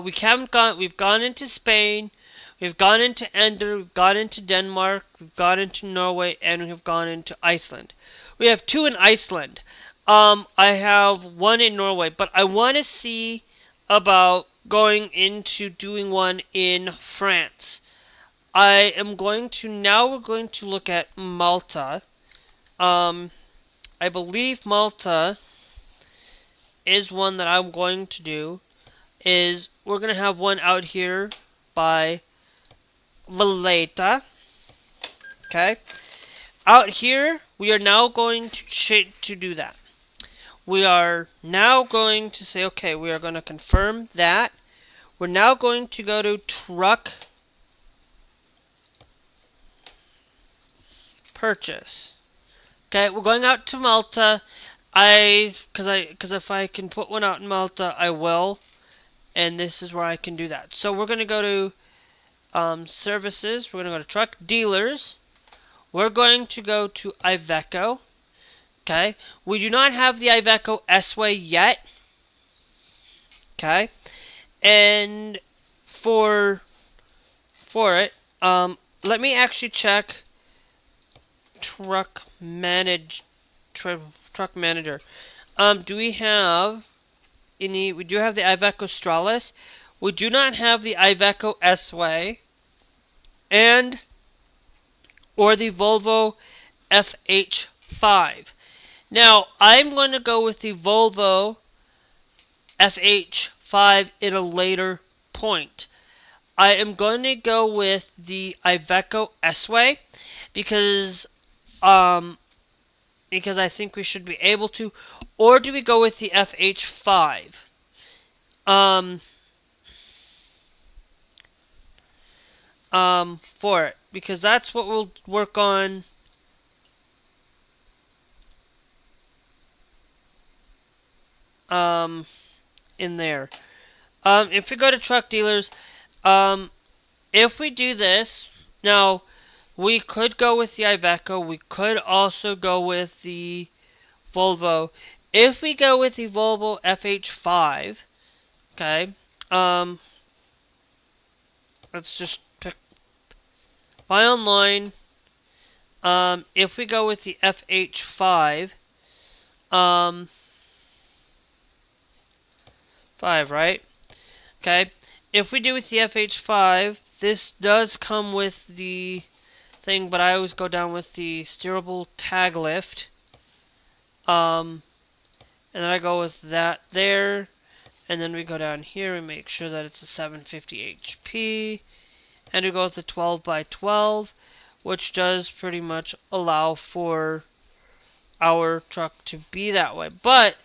we've gone into Spain, we've gone into Ender, we've gone into Denmark, we've gone into Norway, and we've gone into Iceland. We have 2 in Iceland. I have 1 in Norway, but I want to see about going into doing 1 in France. We're going to look at Malta. I believe Malta is one that I'm going to do. We're going to have 1 out here by Valletta. Okay. Out here, we are now going to do that. We are now going to say, okay, we are going to confirm that. We're now going to go to truck purchase. Okay, we're going out to Malta. Because if I can put 1 out in Malta, I will. And this is where I can do that. So we're going to go to services. We're going to go to truck dealers. We're going to go to Iveco. Okay. We do not have the Iveco S-Way yet. Okay. And for it, let me actually check truck manager. Do we have any? We do have the Iveco Stralis. We do not have the Iveco S-Way or the Volvo FH5. Now, I'm going to go with the Volvo FH5 in a later point. I am going to go with the Iveco S-Way because I think we should be able to. Or do we go with the FH5? For it, because that's what we'll work on in there. If we go to truck dealers, if we do this, now we could go with the Iveco, we could also go with the Volvo. If we go with the Volvo FH5, okay, let's just pick buy online. If we go with the FH5, 5, right? Okay. If we do with the FH5 this does come with the thing, but I always go down with the steerable tag lift. And then I go with that there. And then we go down here and make sure that it's a 750 HP. And we go with the 12 by 12, which does pretty much allow for our truck to be that way. But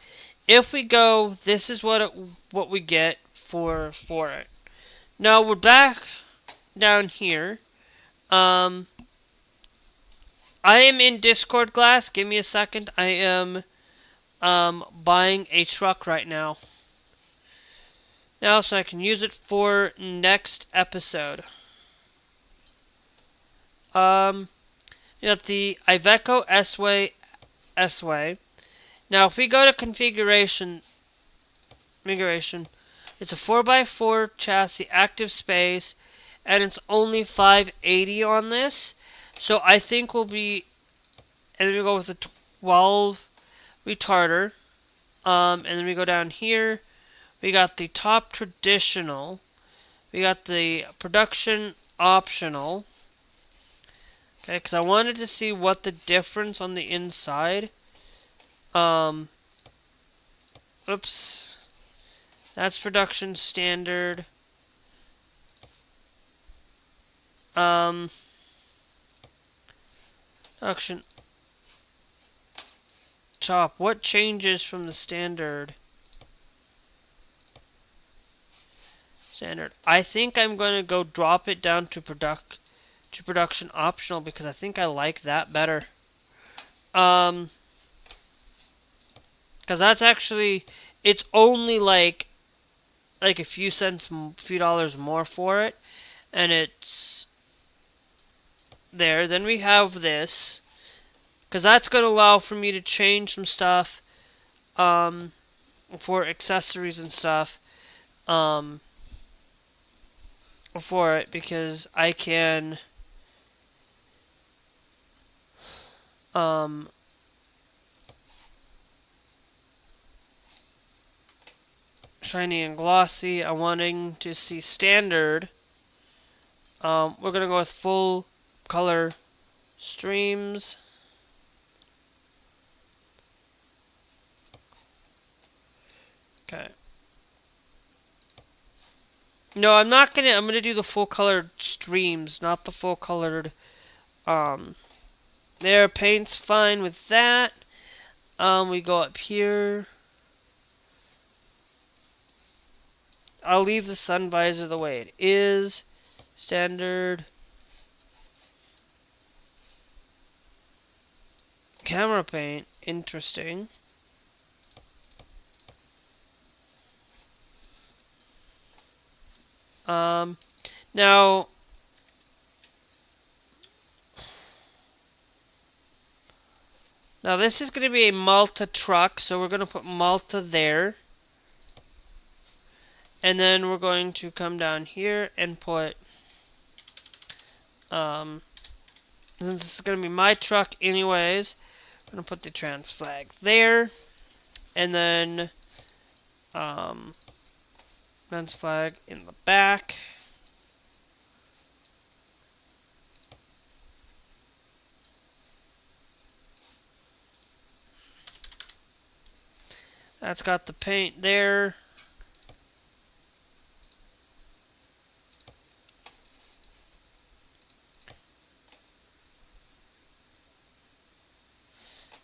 if we go, this is what we get for it. Now we're back down here. I am in Discord Glass. Give me a second. I am buying a truck right now. Now, so I can use it for next episode. You got the Iveco S-Way. Now, if we go to configuration, it's a 4x4 chassis, active space, and it's only 580 on this. So I think we'll be, and then we go with the 12 retarder. And then we go down here. We got the top traditional. We got the production optional. Okay, because I wanted to see what the difference on the inside. Oops. That's production standard. Production top. What changes from the standard? I think I'm going to go drop it down to production optional because I think I like that better. Because that's actually, it's only like a few dollars more for it, and it's there. Then we have this, because that's going to allow for me to change some stuff, for accessories and stuff, for it, because I can, shiny and glossy. I'm wanting to see standard. We're gonna go with full color streams. Okay. No, I'm not gonna. I'm gonna do the full colored streams, not the full colored. There, paint's fine with that. We go up here. I'll leave the sun visor the way it is. Standard. Camera paint. Interesting. Now, this is going to be a Malta truck, so we're going to put Malta there. And then we're going to come down here and put, since this is going to be my truck anyways, I'm going to put the trans flag there. And then, trans flag in the back. That's got the paint there.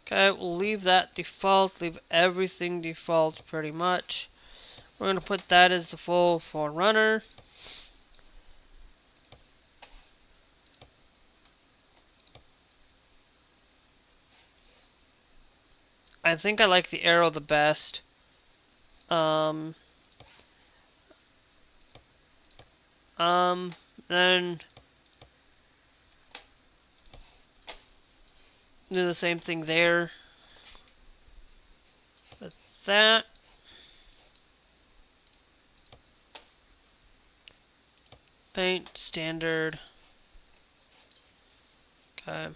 Okay, we'll leave that default, leave everything default pretty much. We're going to put that as the full 4Runner. I think I like the arrow the best. Then do the same thing there with that. Paint standard. Okay.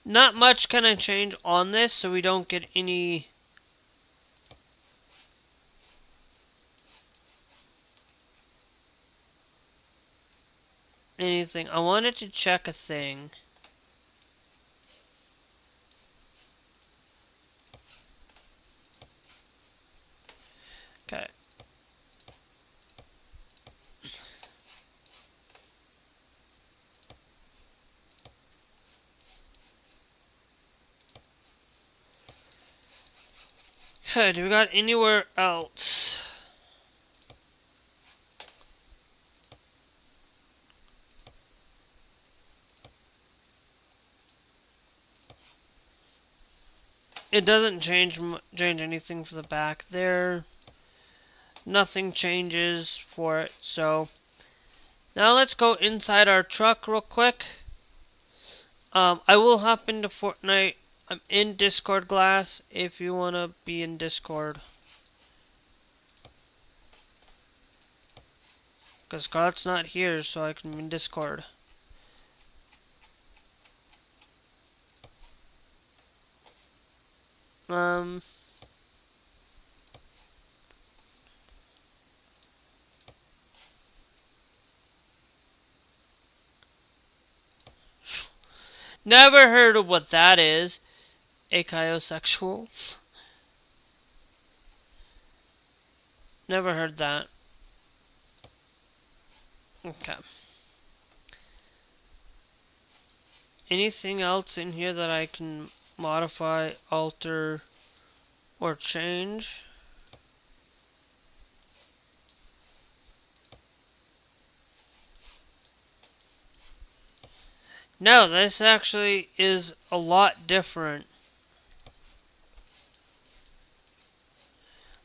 Not much can I change on this so we don't get anything. I wanted to check a thing. Okay. Okay, do we got anywhere else? It doesn't change anything for the back there. Nothing changes for it. So now let's go inside our truck real quick. I will hop into Fortnite. I'm in Discord Glass if you want to be in Discord. Because Scott's not here, so I can be in Discord. Never heard of what that is. Achiosexual. Never heard that. Okay. Anything else in here that I can modify, alter, or change? No, this actually is a lot different.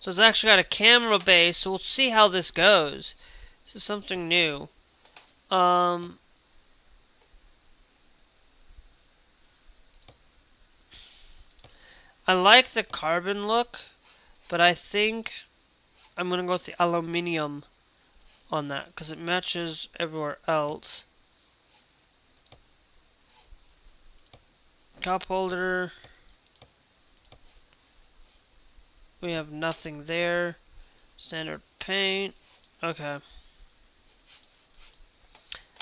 So it's actually got a camera base, so we'll see how this goes. This is something new. I like the carbon look, but I think I'm gonna go with the aluminium on that because it matches everywhere else. Cup holder. We have nothing there. Standard paint. Okay.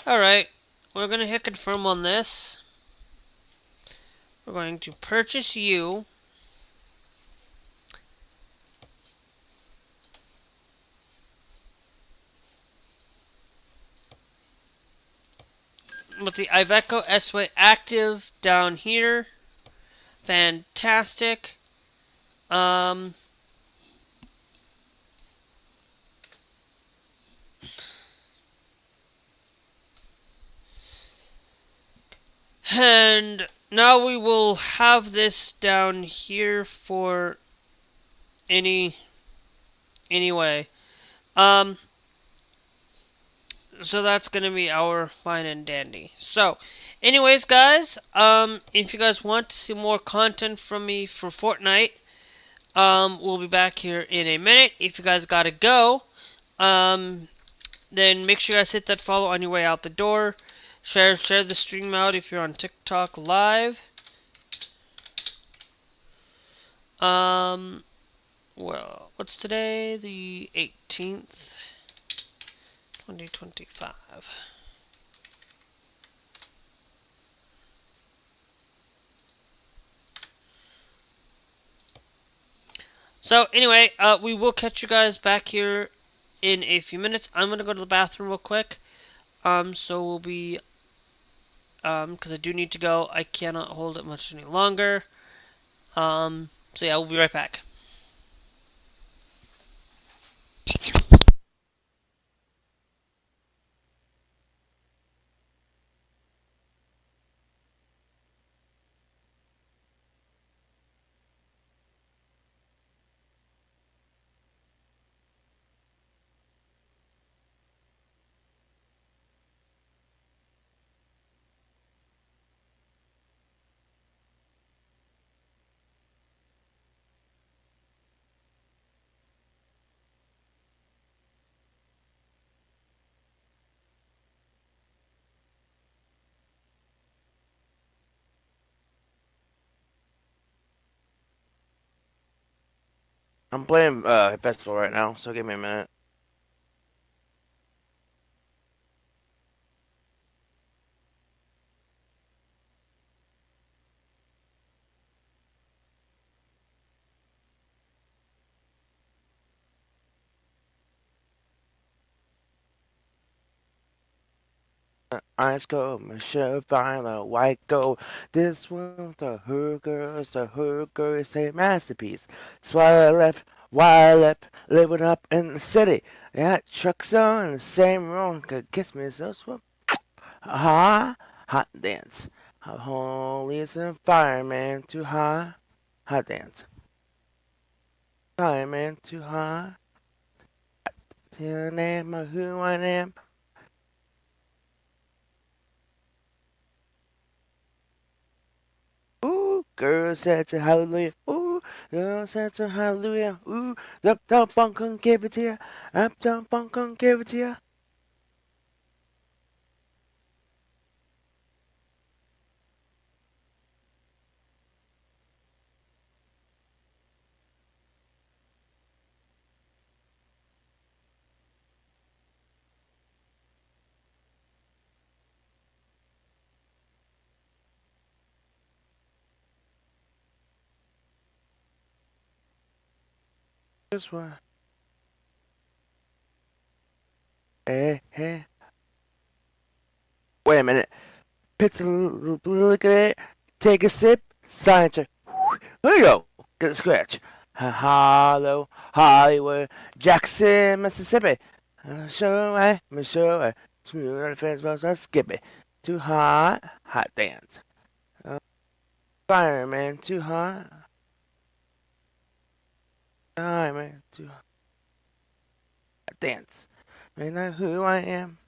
Alright. We're going to hit confirm on this. We're going to purchase you. With the Iveco S-Way active down here. Fantastic. And now we will have this down here for anyway. So that's gonna be our fine and dandy. So, anyways, guys, if you guys want to see more content from me for Fortnite, we'll be back here in a minute. If you guys gotta go, then make sure you guys hit that follow on your way out the door. Share the stream out if you're on TikTok live. Well, what's today? The 18th, 2025. So anyway, we will catch you guys back here in a few minutes. I'm gonna go to the bathroom real quick. So we'll be because I do need to go. I cannot hold it much any longer. So yeah, we'll be right back. I'm playing Festival right now, so give me a minute. Ice cold, Michelle Violet, white gold. This one's the hooker is a masterpiece. Swallow left, wild left, living up in the city. Got trucks on the same road, could kiss me so swim. Ha, hot dance. Holy is a fireman too high. Hot dance. Fireman too high. Tell name of who I am. Ooh, girl said to hallelujah. Ooh, girl said to hallelujah. Ooh, uptown funk and give it to ya. Uptown funk and give it to ya. This one. Hey, hey. Wait a minute. Pitch a look at it. Take a sip. Sign check. Here you go. Get a scratch. Hello, Hollywood, Jackson, Mississippi. I'm sure, to the fans, I skip it. Too hot, hot dance. Uh, Fireman, too hot, fireman, too hot dance. May know who I am.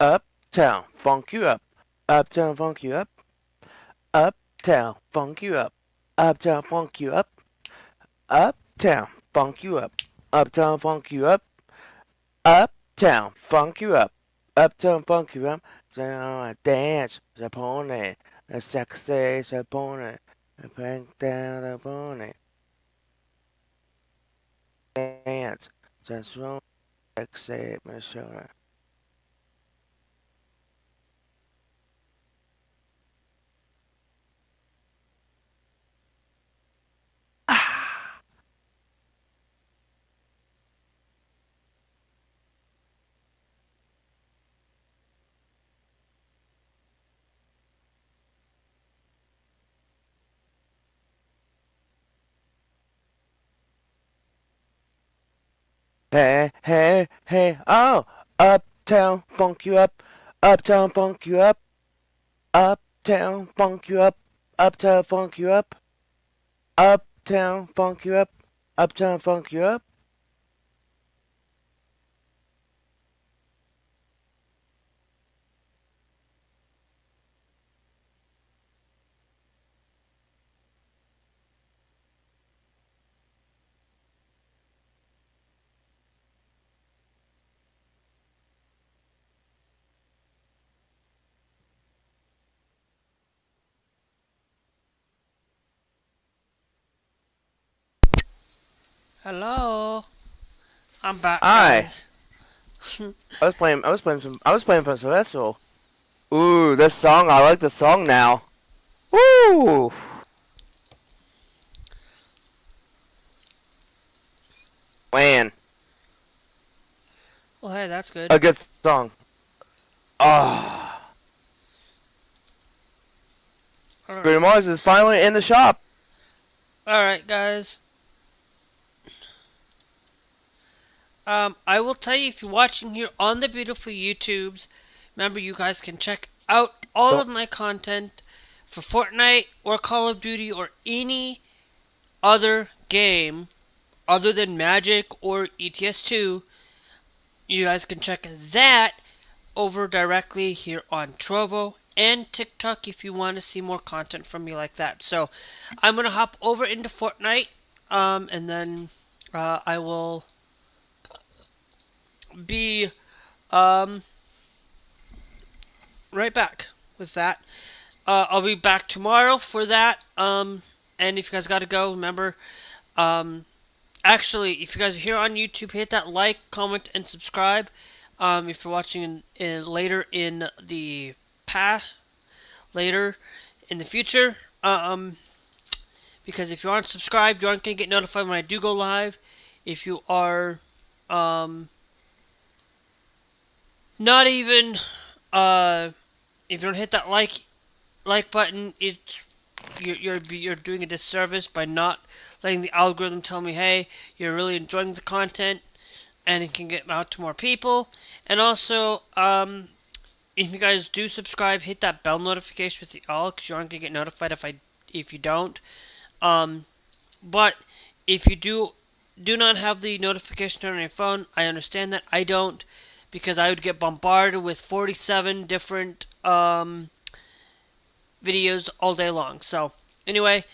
Uptown, funk you up. Uptown, funk you up. Uptown, funk you up. Uptown, funk you up. Uptown, funk you up. Uptown, funk you up. Uptown, funk you up. Uptown, funk you up. Dance, the pony. The sexy, the pony. The pink down the pony. Dance, the strong, sexy, my shoulder. Hey, hey, hey, oh! Uptown, funk you up. Uptown, funk you up. Uptown, funk you up. Uptown, funk you up. Uptown, funk you up. Uptown, funk you up. Hello. I'm back, Hi. guys. I was playing from Celestial. Ooh, this song, I like the song now. Woo! Man, Well, hey, that's good. a good song. Ah, Alright, Grimoires is finally in the shop. guys. I will tell you, if you're watching here on the beautiful YouTubes, remember you guys can check out all Don't- of my content for Fortnite or Call of Duty or any other game other than Magic or ETS2. You guys can check that over directly here on Trovo and TikTok if you want to see more content from me like that. So I'm gonna hop over into Fortnite, and then I will be right back with that. I'll be back tomorrow for that. And if you guys gotta go, remember, actually, if you guys are here on YouTube, hit that like, comment, and subscribe. If you're watching later in the past, later in the future, because if you aren't subscribed, you aren't gonna get notified when I do go live. If you are, not even, if you don't hit that like button, it's you're doing a disservice by not letting the algorithm tell me, hey, you're really enjoying the content, and it can get out to more people. And also, if you guys do subscribe, hit that bell notification with the all, because you aren't gonna get notified if you don't. But if you do not have the notification on your phone, I understand that. I don't, because I would get bombarded with 47 different videos all day long. So anyway,